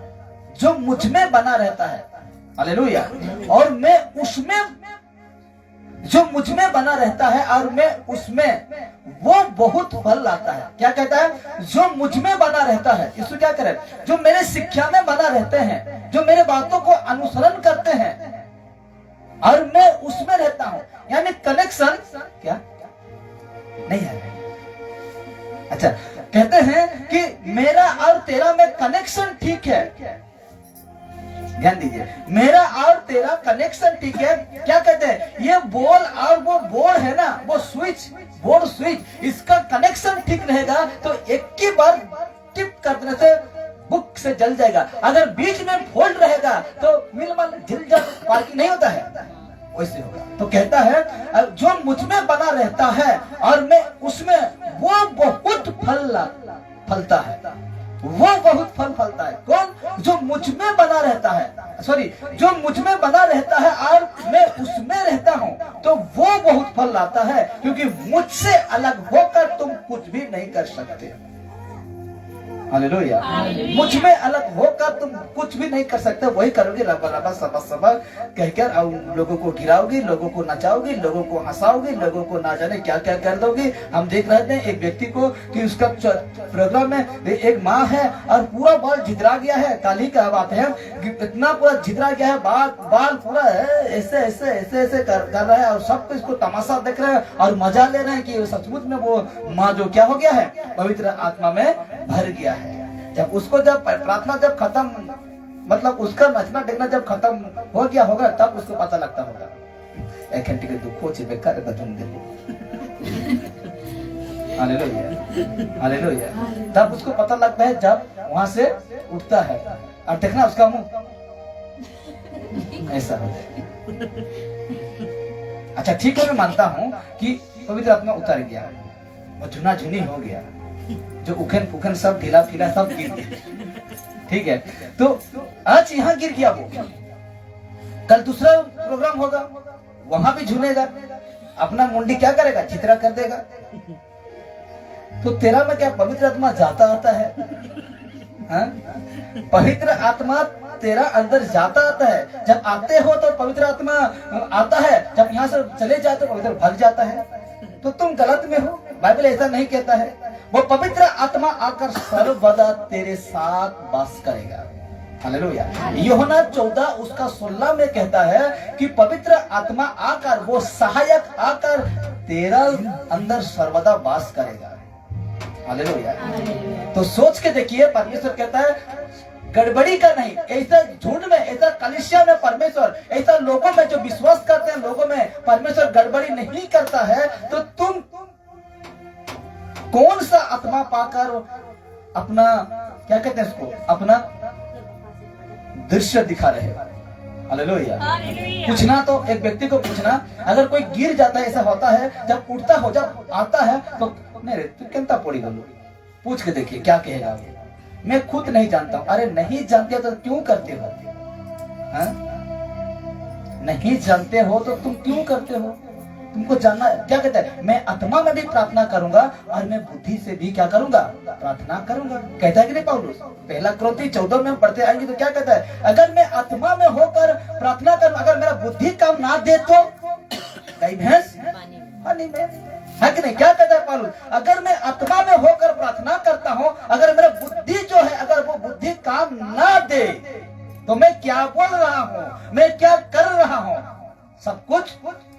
जो मुझ में बना रहता है। हालेलुया। और मैं उसमें जो मुझ में बना रहता है और मैं उसमें, वो बहुत फल लाता है। क्या कहता है? जो मुझ में बना रहता है। इसको क्या करे? जो मेरे शिक्षा में बना रहते हैं, जो मेरे बातों को अनुसरण करते हैं और मैं उसमें रहता हूं, यानी कनेक्शन क्या नहीं है। अच्छा, कहते हैं कि मेरा और तेरा में कनेक्शन ठीक है। ध्यान दीजिए, मेरा और तेरा कनेक्शन ठीक है। क्या कहते हैं? ये बॉल और वो बोर्ड है ना, वो स्विच, बोर्ड स्विच, इसका कनेक्शन ठीक रहेगा तो एक ही बार टिप करने से बुक से जल जाएगा। अगर बीच में फोल्ड रहेगा तो मिलमल झिलझल पार्किंग नहीं होता है, वैसे होगा। तो कहता है जो मुझ में बना रहता है और मैं उसमें, वो बहुत फलता है, वो बहुत फल फलता है। कौन? जो मुझ में बना रहता है, सॉरी, जो मुझ में बना रहता है और मैं उसमें रहता हूं, तो वो बहुत फल लाता है, क्योंकि मुझसे अलग होकर तुम कुछ भी नहीं कर सकते। हालेलुया। मुझ में अलग होकर तुम कुछ भी नहीं कर सकते। वही करोगे, रबा रबा सबा सबा कहकर और लोगों को गिराओगे, लोगों को नचाओगे, लोगों को हंसाओगे, लोगों को ना जाने क्या क्या कर दोगे। हम देख रहे थे एक व्यक्ति को कि उसका प्रोग्राम में एक माँ है और पूरा बाल झितरा गया है। कल ही का बात है, इतना पूरा झितरा गया है, बाल पूरा ऐसे ऐसे ऐसे ऐसे कर रहा है और सब इसको तमाशा देख रहे हैं और मजा ले रहे हैं कि सचमुच में वो माँ जो क्या हो गया है, पवित्र आत्मा में भर गया है। जब उसको, जब प्रार्थना जब खत्म, मतलब उसका नचना देखना जब खत्म हो गया होगा, तब उसको पता लगता होगा एक घंटे के दुख हो चिपे कर बचन दे। Hallelujah, hallelujah. तब उसको पता लगता है जब वहां से उठता है और देखना उसका मुंह ऐसा हो जाए। अच्छा ठीक है, मैं मानता हूं कि पवित्र आत्मा उतर गया और झुना झुनी हो गया, जो उखन पुखन सब ढीला फीला सब गिर गया। ठीक है, तो आज यहाँ गिर गया वो, कल दूसरा प्रोग्राम होगा, वहां भी झूलेगा, अपना मुंडी क्या करेगा? चित्रा कर देगा। तो तेरा में क्या पवित्र आत्मा जाता आता है? हाँ? पवित्र आत्मा तेरा अंदर जाता आता है। जब आते हो तो पवित्र आत्मा आता है, जब यहाँ से चले जाते तो पवित्र भाग जाता है। तो तुम गलत में हो, बाइबल ऐसा नहीं कहता है। वो पवित्र आत्मा आकर सर्वदा तेरे साथ वास करेगा। हालेलुया। यूहन्ना 14 उसका 16 में कहता है कि पवित्र आत्मा आकर, वो सहायक आकर तेरा अंदर सर्वदा वास करेगा। हालेलुया। तो सोच के देखिए, परमेश्वर कहता है गड़बड़ी का नहीं, ऐसा झुंड में, ऐसा कलीसिया में परमेश्वर, ऐसा लोगों में जो विश्वास करते हैं, लोगों में परमेश्वर गड़बड़ी नहीं करता है। तो तुम कौन सा आत्मा पाकर अपना, क्या कहते हैं इसको, अपना दृश्य दिखा रहे हो? हालेलुया। पूछना तो एक व्यक्ति को पूछना, अगर कोई गिर जाता है, ऐसा होता है, जब उठता हो, जब आता है तो नहीं रे तू केंता पड़ी बोलो, पूछ के देखिए क्या कहेगा। मैं खुद नहीं जानता हूं। अरे नहीं जानते तो क्यों करते हो? हा? नहीं जानते हो तो तुम क्यों करते हो? तुमको जानना। क्या कहता है? मैं आत्मा में भी प्रार्थना करूंगा और मैं बुद्धि से भी क्या करूंगा? प्रार्थना करूंगा। कहता है कि नहीं पौलुस? पहला कोरिन्थी 14 में हम पढ़ते आएंगे तो क्या कहता है? अगर मैं आत्मा में होकर प्रार्थना करूं, अगर मेरा बुद्धि काम ना दे तो गाय भैंस पानी में, है कि नहीं? क्या कहता है पौलुस? अगर मैं आत्मा में होकर प्रार्थना करता हूं, अगर मेरा बुद्धि जो है, अगर वो बुद्धि काम ना दे तो मैं क्या बोल रहा हूं, मैं क्या कर रहा हूं, सब कुछ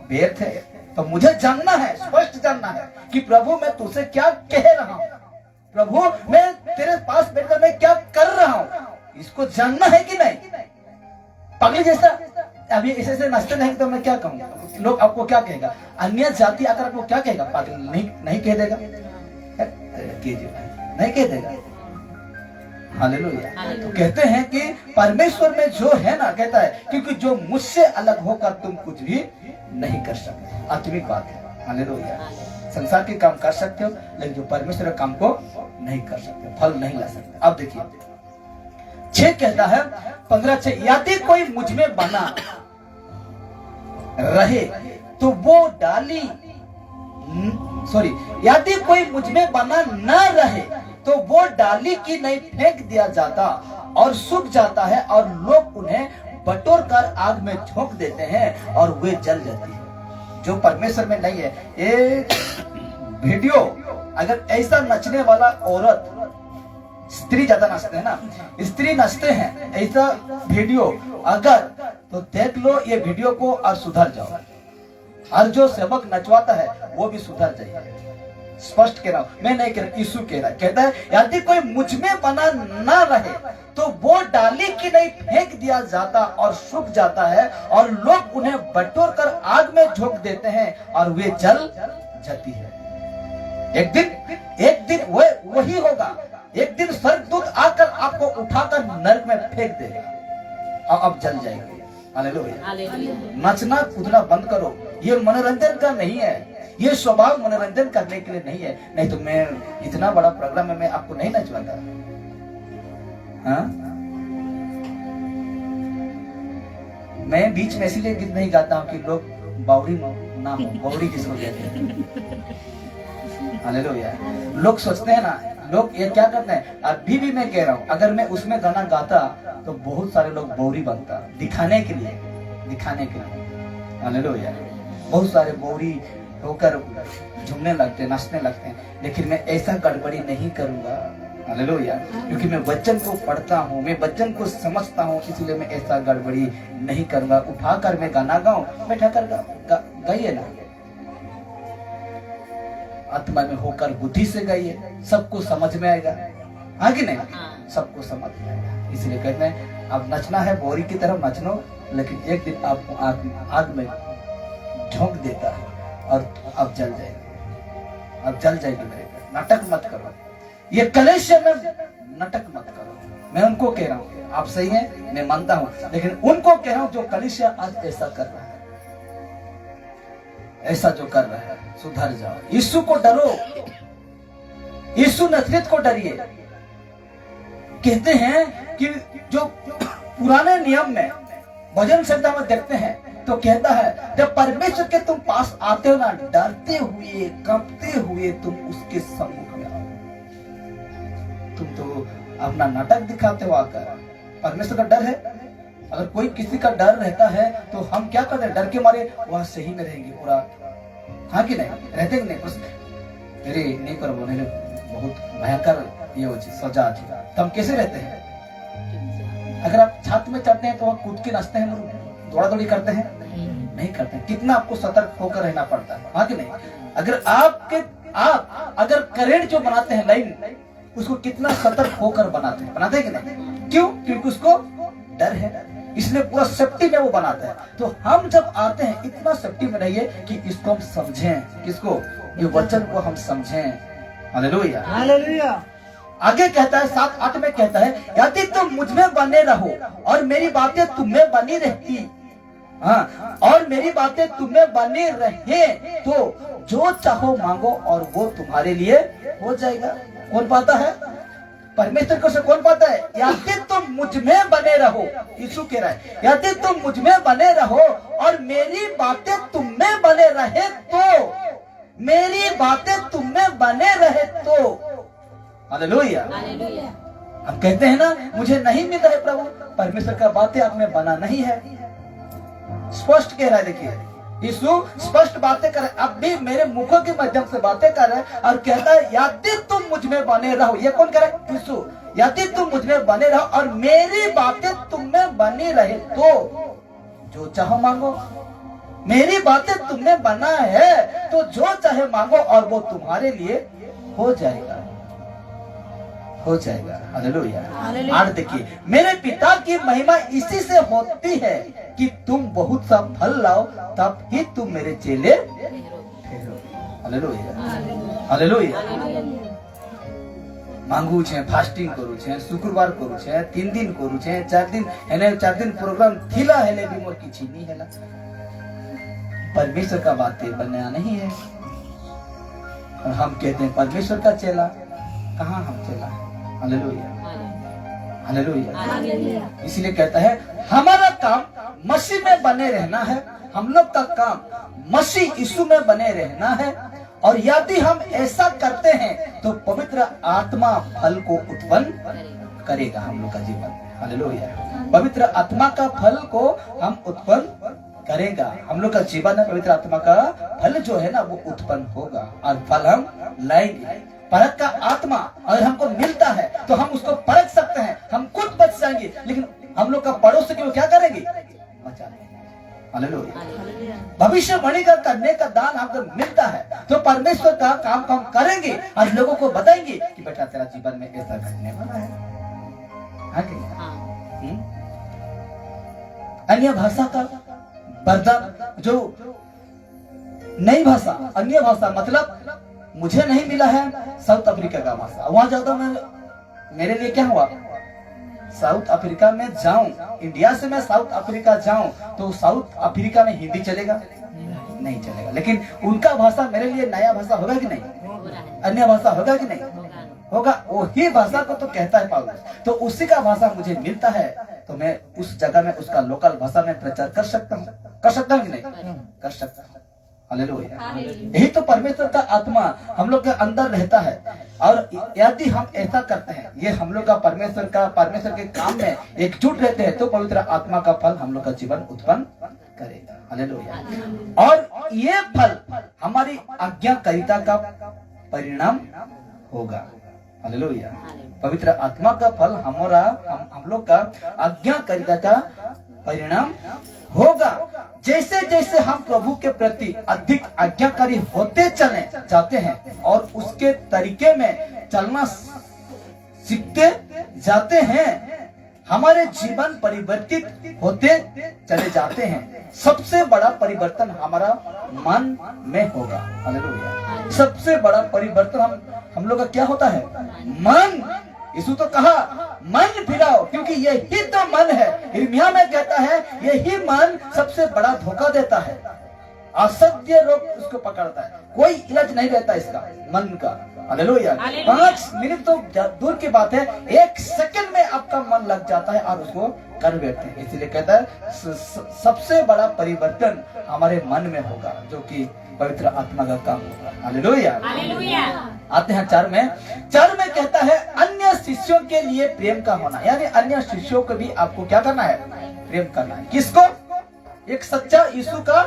व्यर्थ है। तो मुझे जानना है, स्पष्ट जानना है कि प्रभु मैं तुझसे क्या कह रहा हूं, प्रभु मैं तेरे पास बैठकर मैं क्या कर रहा हूं, इसको जानना है कि नहीं? पागल जैसा अभी ऐसे नचते नहीं तो मैं क्या कहूंगा? लोग आपको क्या कहेगा? अन्य जाति आकर आपको क्या कहेगा? पागल नहीं कह देगा, नहीं कह देगा। हालेलुया। तो कहते हैं कि परमेश्वर में जो है ना, कहता है क्योंकि जो मुझसे अलग होकर तुम कुछ भी नहीं कर सकते। आत्मिक बात है। हालेलुया। संसार के काम कर सकते हो, लेकिन जो परमेश्वर के काम को नहीं कर सकते, फल नहीं ला सकते। अब देखिए 6 कहता है, 15:6, यदि कोई मुझ में बना रहे तो वो डाली, यदि कोई मुझ में बना न रहे तो वो डाली की नहीं फेंक दिया जाता और सूख जाता है और लोग उन्हें बटोर कर आग में झोंक देते हैं और वे जल जाती है। जो परमेश्वर में नहीं है। ये वीडियो अगर ऐसा नचने वाला औरत, स्त्री ज्यादा नाचते हैं ना, स्त्री नाचते हैं ऐसा वीडियो अगर, तो देख लो ये वीडियो को और सुधर जाओ। और जो सेवक नचवाता है वो भी सुधर जाए। स्पष्ट कह रहा हूं, मैं नहीं कह रहा, यीशु कह रहा है। कहता है यदि कोई मुझ में बना ना रहे तो वो डाली की नहीं फेंक दिया जाता और सूख जाता है, और लोग उन्हें बटोर कर आग में झोंक देते हैं और वे जल जाती है। एक दिन वही होगा। एक दिन स्वर्गदूत आकर आपको उठाकर नरक में फेंक देगा और अब जल जाएंगे। हालेलुया। नचना कूदना बंद करो। ये मनोरंजन का नहीं है, ये स्वभाव मनोरंजन करने के लिए नहीं है। नहीं तो मैं इतना बड़ा प्रोग्राम में मैं आपको नहीं नचवाता। हाँ? मैं बीच में इसीलिए गीत नहीं गाता हूँ कि लोग बावड़ी ना हो। बावड़ी किसको कहते हैं? हालेलुया। लोग सोचते हैं ना, लोग ये क्या करते हैं, अभी भी मैं कह रहा हूँ, अगर मैं उसमें गाना गाता तो बहुत सारे लोग बौरी बनता, दिखाने के लिए। हालेलुया। बहुत सारे बौरी होकर झूमने लगते, नाचने लगते हैं, लेकिन मैं ऐसा गड़बड़ी नहीं करूंगा। हालेलुया। क्योंकि मैं वचन को पढ़ता हूँ, मैं वचन को समझता हूँ, इसलिए मैं ऐसा गड़बड़ी नहीं करूंगा। उठाकर मैं गाना गाऊं, बैठा कर गाइए ना, आत्मा में होकर बुद्धि से गाइए, सबको समझ में आएगा। हाँ कि नहीं? सबको समझ में आएगा। इसलिए कहते हैं अब नचना है बोरी की तरह नच लो, लेकिन एक दिन आपको आग में झोंक देता है और अब जल जाएगी। अब जल जाएगी मेरे घर। नाटक मत करो, ये कलेश में नाटक मत करो। मैं उनको कह रहा हूँ, आप सही है, मैं मानता हूँ, लेकिन उनको कह रहा हूँ जो कलेश आज ऐसा कर रहा है, ऐसा जो कर रहा है, सुधर जाओ। यीशु को डरो, यीशु नजरेत को डरिए। कहते हैं कि जो पुराने नियम में भजन संहिता में देखते हैं तो कहता है जब परमेश्वर के तुम पास आते हो ना, डरते हुए कांपते हुए तुम उसके सम्मुख में आओ। तुम तो अपना नाटक दिखाते हो आकर। परमेश्वर का डर है? अगर कोई किसी का डर रहता है तो हम क्या करते हैं, डर के मारे वहां सही में रहेंगे पूरा। हाँ कि नहीं? रहते कि नहीं? बस मेरे नहीं करो, बोले बहुत भयंकर ये हो सजा थी, तो हम कैसे रहते हैं? अगर आप छत में चढ़ते हैं तो वहां कूद के नाचते हैं, दौड़ा दौड़ी करते हैं? नहीं करते हैं। कितना आपको सतर्क होकर रहना पड़ता है। हाँ कि नहीं? अगर आप अगर करंट जो बनाते हैं लाइन, उसको कितना सतर्क होकर बनाते हैं कि नहीं? क्यों? क्योंकि उसको डर है, इसलिए पूरा सेफ्टी में वो बनाता है। तो हम जब आते हैं इतना सेफ्टी में रहिए कि इसको हम समझें, किसको? ये वचन को हम समझें। हालेलुया। हालेलुया। आगे कहता है 7-8 में कहता है यदि तुम मुझ में बने रहो और मेरी बातें तुम में बनी रहती, हाँ, और मेरी बातें तुम में बनी रहे तो जो चाहो मांगो और वो तुम्हारे लिए हो जाएगा। कौन पाता है? परमेश्वर को से कौन पाता है? यदि तुम मुझ में बने रहो, यीशु कह रहा है यदि तुम मुझ में बने रहो और मेरी बातें तुम में बने रहे तो, मेरी बातें तुम में बने रहे तो। हालेलुया। हम कहते हैं ना मुझे नहीं मिल रहा है प्रभु, परमेश्वर का बातें आप में बना नहीं है। स्पष्ट कह रहा है, देखिए यीशु स्पष्ट बातें कर रहे, अब भी मेरे मुखों के माध्यम से बातें कर रहे हैं और कहता है यदि तुम मुझ में बने रहो। ये कौन कह रहा है? यीशु। यदि तुम मुझ में बने रहो और मेरी बातें तुम में बनी रहे तो जो चाहो मांगो। मेरी बातें तुम में बना है तो जो चाहे मांगो और वो तुम्हारे लिए हो जाएगा, हो जाएगा। हालेलुया। और देखिए मेरे पिता की महिमा इसी से होती है कि तुम बहुत सा फल लाओ, तब ही तुम मेरे चेले ठहरोगे। हालेलुया। हालेलुया। मांगू छे, फास्टिंग करू छे, शुक्रवार करू छे, 3 दिन करू छे, 4 दिन हेले, 4 दिन प्रोग्राम थिला हेले भी मोर किछि नहीं हैला। परमेश्वर का बातें बनना नहीं है। और हम कहते हैं परमेश्वर का चेला, कहाँ हम चेला है? हालेलुया। हालेलुया। इसलिए कहता है हमारा काम मसीह में बने रहना है। हम लोग का काम मसीह यीशु में बने रहना है, और यदि हम ऐसा करते हैं तो पवित्र आत्मा फल को उत्पन्न करेगा हम लोग का जीवन। हालेलुया। पवित्र आत्मा का फल को हम उत्पन्न करेगा, हम लोग का जीवन में पवित्र आत्मा का फल जो है ना वो उत्पन्न होगा और फल हम लाएंगे। परख का आत्मा अगर हमको मिलता है तो हम उसको परख सकते हैं, हम खुद बच जाएंगे, लेकिन हम लोग का पड़ोसी की वो क्या करेंगे, बचा लेंगे। हालेलुया। भविष्यवाणी का करने का दान हमको मिलता है तो परमेश्वर का काम हम करेंगे और लोगों को बताएंगे कि बेटा तेरा जीवन में ऐसा घटने वाला है। अन्य भाषा का वरदान, जो नई भाषा, अन्य भाषा मतलब मुझे नहीं मिला है साउथ अफ्रीका का भाषा, वहां जाता मैं, मेरे लिए क्या हुआ, साउथ अफ्रीका में जाऊं, इंडिया से मैं साउथ अफ्रीका जाऊं तो साउथ अफ्रीका में हिंदी चलेगा नहीं चलेगा, लेकिन उनका भाषा मेरे लिए नया भाषा होगा कि नहीं, अन्य भाषा होगा कि नहीं होगा, वही भाषा को तो कहता है पौलुस, तो उसी का भाषा मुझे मिलता है तो मैं उस जगह में उसका लोकल भाषा में प्रचार कर सकता हूँ कि नहीं कर सकता हूँ। हालेलुया। यही तो परमेश्वर का आत्मा हम लोग के अंदर रहता है और यदि हम ऐसा करते हैं, ये हम लोग का परमेश्वर के काम में एकजुट रहते हैं तो पवित्र आत्मा का फल हम लोग का जीवन उत्पन्न करेगा। हालेलुया। और ये फल हमारी आज्ञाकारिता का परिणाम होगा। हालेलुया। पवित्र आत्मा का फल हम लोग का आज्ञाकारिता का परिणाम होगा। जैसे जैसे हम प्रभु के प्रति अधिक आज्ञाकारी होते चले जाते हैं और उसके तरीके में चलना सीखते जाते हैं, हमारे जीवन परिवर्तित होते चले जाते हैं। सबसे बड़ा परिवर्तन हमारा मन में होगा। हालेलुया। सबसे बड़ा परिवर्तन हम लोग का क्या होता है, मन। यीशु तो कहा मन फिराओ, क्योंकि यही तो मन है। यिर्मयाह में कहता है यही मन सबसे बड़ा धोखा देता है, असत्य रोग उसको पकड़ता है, कोई इलाज नहीं रहता इसका मन का। हालेलुया। 5 मिनट तो दूर की बात है, 1 सेकंड में आपका मन लग जाता है और उसको कर बैठते हैं। इसलिए कहता है सबसे बड़ा परिवर्तन हमारे मन में होगा, जो कि पवित्र आत्मा का काम होगा। हालेलुया। आते हैं 4 में कहता है अन्य शिष्यों के लिए प्रेम का होना, यानी अन्य शिष्यों को भी आपको क्या करना है, प्रेम करना है। किसको, एक सच्चा यीशु का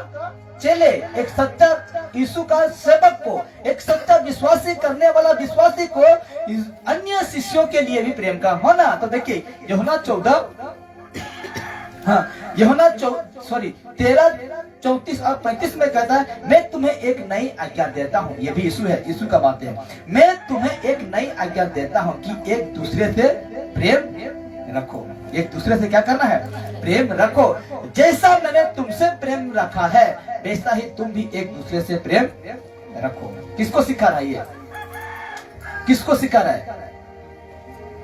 चेले, एक सच्चा यीशु का सेवक को, एक सच्चा विश्वासी करने वाला विश्वासी को अन्य शिष्यों के लिए भी प्रेम का होना। तो देखिए यूहन्ना 13:34 और 35 में कहता है मैं तुम्हें एक नई आज्ञा देता हूँ, ये भी यीशु का बात है, मैं तुम्हें एक नई आज्ञा देता हूँ कि एक दूसरे से प्रेम रखो। एक दूसरे से क्या करना है, प्रेम रखो। जैसा मैंने तुमसे प्रेम रखा है वैसा ही तुम भी एक दूसरे से प्रेम रखो। किसको सिखा रहा है ये, किसको सिखा रहा है,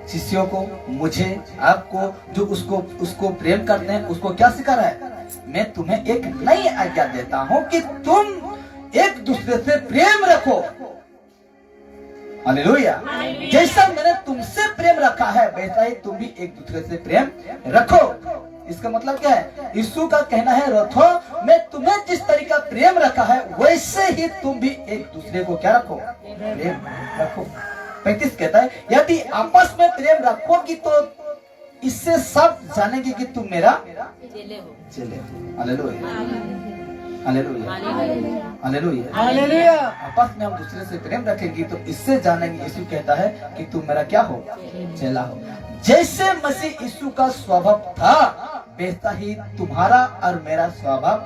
शिष्यों को, मुझे, आपको, जो उसको प्रेम करते हैं उसको क्या सिखा रहा है, मैं तुम्हें एक नई आज्ञा देता हूं कि तुम एक दूसरे से प्रेम रखो। हालेलुया। जैसा मैंने तुमसे प्रेम रखा है वैसा ही तुम भी एक दूसरे से प्रेम रखो। इसका मतलब क्या है, यीशु का कहना है रखो, मैं तुम्हें जिस तरीका प्रेम रखा है वैसे ही तुम भी एक दूसरे को क्या रखो, प्रेम रखो। 35 कहता है यदि आपस में प्रेम रखोगी तो इससे सब जानेंगे कि तुम मेरा चेले हो। हालेलुया। हालेलुया। हालेलुया। हालेलुया। आपस में हम दूसरे से प्रेम रखेंगे तो इससे जानेंगे, यीशु कहता है कि तुम मेरा क्या हो, चेला हो। जैसे मसीह यीशु का स्वभाव था वैसा ही तुम्हारा और मेरा स्वभाव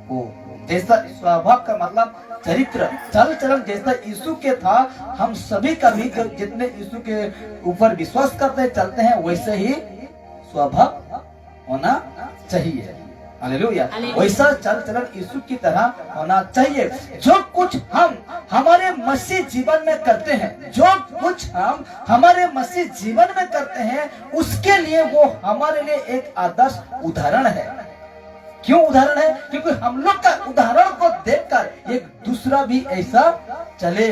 हो। जैसा स्वभाव का मतलब चरित्र, चल चलन जैसा यीशु के था, हम सभी का भी जितने यीशु के ऊपर विश्वास करते चलते हैं वैसे ही स्वभाव होना चाहिए। हालेलुया। वैसा चल चलन यीशु की तरह होना चाहिए। जो कुछ हम हमारे मसीह जीवन में करते हैं, जो कुछ हम हमारे मसीह जीवन में करते हैं उसके लिए वो हमारे लिए एक आदर्श उदाहरण है। क्यों उदाहरण है, क्योंकि हम लोग का उदाहरण को देखकर एक दूसरा भी ऐसा चले।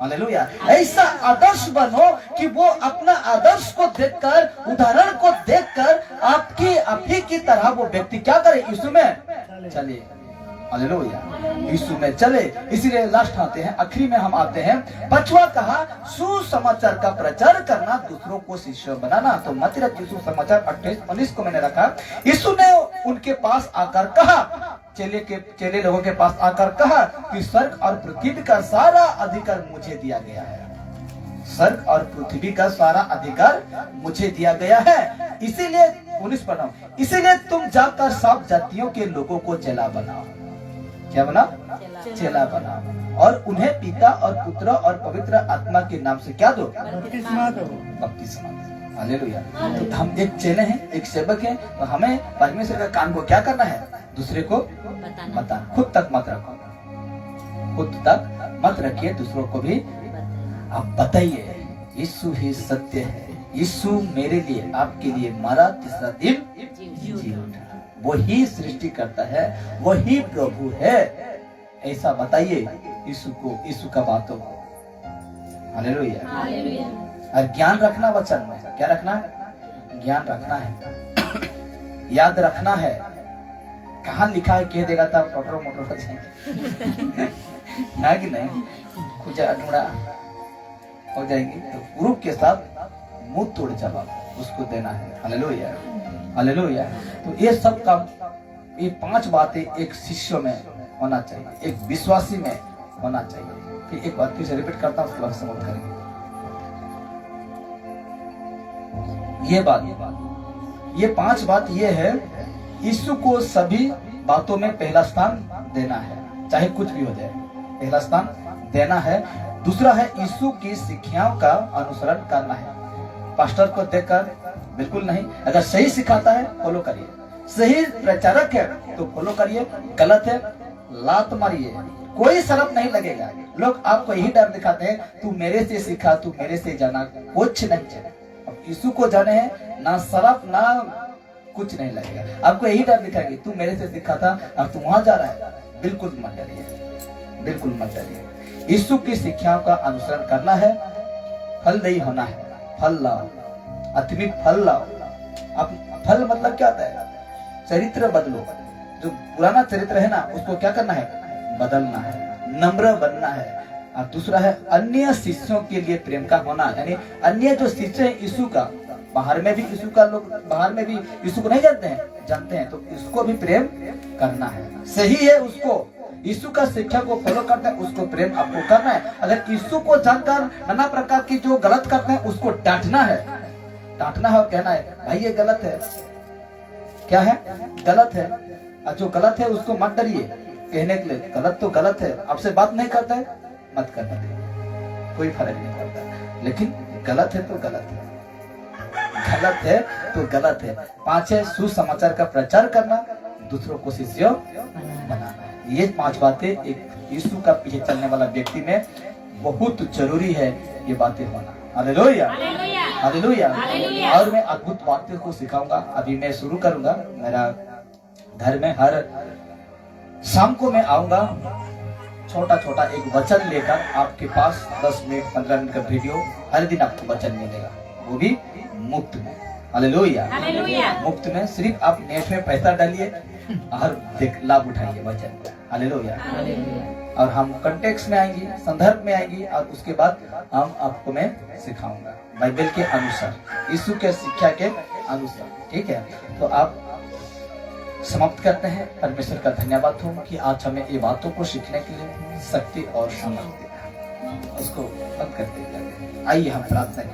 हालेलुया। ऐसा आदर्श बनो कि वो अपना आदर्श को देखकर, उदाहरण को देखकर आप ही की तरह वो व्यक्ति क्या करे, यीशु में चले। हालेलुया, यीशु में चले। इसीलिए लास्ट आते हैं, आखिरी में हम आते हैं, 5वां कहा सुसमाचार का प्रचार करना, दूसरों को शिष्य बनाना। तो मत्ती रखिए सुसमाचार 28-19 को मैंने रखा। यीशु ने उनके पास आकर कहा, चेले लोगों के पास आकर कहा कि स्वर्ग और पृथ्वी का सारा अधिकार मुझे दिया गया है। स्वर्ग और पृथ्वी का सारा अधिकार मुझे दिया गया है। इसीलिए 19 पढ़ रहा हूं, इसीलिए तुम जाकर सब जातियों के लोगों को चेला बनाओ। क्या बनाओ? चेला बनाओ, और उन्हें पिता और पुत्र और पवित्र आत्मा के नाम से क्या दो? बपतिस्मा दो। हालेलुया। तो हम एक चेले हैं, एक सेवक हैं, तो हमें परमेश्वर का काम को क्या करना है? दूसरे को बताना। खुद तक मत रखो, खुद तक मत रखिए, दूसरों को भी आप बताइए यीशु ही सत्य है, यीशु मेरे लिए आपके लिए मरा, तीसरा दिन जी उठा, वही सृष्टि करता है, वही प्रभु है, ऐसा बताइए यीशु को, यीशु का बातों को। हालेलुया। और ज्ञान रखना वचन में, क्या रखना है? ज्ञान रखना है, याद रखना है। कहाँ लिखा है कह देगा तब टोटरो मोटरो हो जाएंगे है कि नहीं? खुजा ढूंढा हो जाएंगे। तो ग्रुप के साथ मुंह तोड़ जवाब उसको देना है। Hallelujah, hallelujah. तो ये सब काम, ये 5 बातें एक शिष्य में होना चाहिए, एक विश्वासी में होना चाहिए। फिर एक बात फिर से रिपीट करता हूँ, उसके बाद समाप्त करेंगे। ये 5 बात ये है, यीशु को सभी बातों में पहला स्थान देना है, चाहे कुछ भी हो जाए, पहला स्थान देना है। दूसरा है यीशु की शिक्षाओं का अनुसरण करना है। पास्टर को देखकर बिल्कुल नहीं, अगर सही सिखाता है फॉलो करिए, सही प्रचारक है तो फॉलो करिए, गलत है लात मारिए, कोई शर्म नहीं लगेगा। लोग आपको यही डर दिखाते हैं, तू मेरे से सीखा, तू मेरे से जाना, कुछ नहीं चाहिए। अब यीशु को जाने हैं, ना शर्म ना कुछ नहीं लगेगा। आपको यही डर दिखाएंगे, तू मेरे से सीखा था अब तू वहां जा रहा है, बिल्कुल मत डरिए, बिल्कुल मत डरिए। यीशु की शिक्षाओं का अनुसरण करना है, फल नहीं होना है, फल लाओ, आत्मिक फल लाओ। अब फल मतलब क्या होता है? चरित्र बदलो, जो पुराना चरित्र है ना उसको क्या करना है? बदलना है, नम्र बनना है। और दूसरा है अन्य शिष्यों के लिए प्रेम का होना, यानी अन्य जो शिष्य है यीशु का, बाहर में भी यीशु का लोग बाहर में भी यीशु को नहीं जानते हैं, तो इसको भी प्रेम करना है। सही है, उसको यीशु का शिक्षा को फॉलो करते हैं, उसको प्रेम आपको करना है। अगर यीशु को जानकर नाना प्रकार की जो गलत करते हैं उसको डांटना है, डांटना है और कहना है भाई ये गलत है, क्या है? गलत है। और जो गलत है उसको मत डरिए कहने के लिए, गलत तो गलत है, आपसे बात नहीं करता है मत करना चाहिए, कोई फर्क नहीं पड़ता, लेकिन गलत है तो गलत है, गलत है तो गलत है। 5 है सुसमाचार का प्रचार करना, दूसरों को शिष्य बनाना। ये 5 बातें एक यीशु का पीछे चलने वाला व्यक्ति में बहुत जरूरी है, ये बातें होना। Hallelujah, hallelujah. और मैं अद्भुत बातें को सिखाऊंगा। अभी मैं शुरू करूंगा, मेरा घर में हर शाम को मैं आऊंगा, छोटा छोटा एक वचन लेकर आपके पास 10 मिनट 15 मिनट का वीडियो हर दिन आपको वचन मिलेगा, वो भी मुफ्त में। हालेलुया, मुफ्त में। सिर्फ आप नेट में पैसा डालिए और देख लाभ उठाइए वचन का। हालेलुया। और हम कंटेक्स्ट में आएंगे, संदर्भ में आएंगे, और उसके बाद हम आपको मैं सिखाऊंगा बाइबल के अनुसार, यीशु के शिक्षा के अनुसार। ठीक है, तो आप समाप्त करते हैं। परमेश्वर का धन्यवाद हो कि आज हमें ये बातों को सीखने के लिए शक्ति और सामर्थ्य दिया, उसको बंद करते जाते। आइए हम प्रार्थना करें।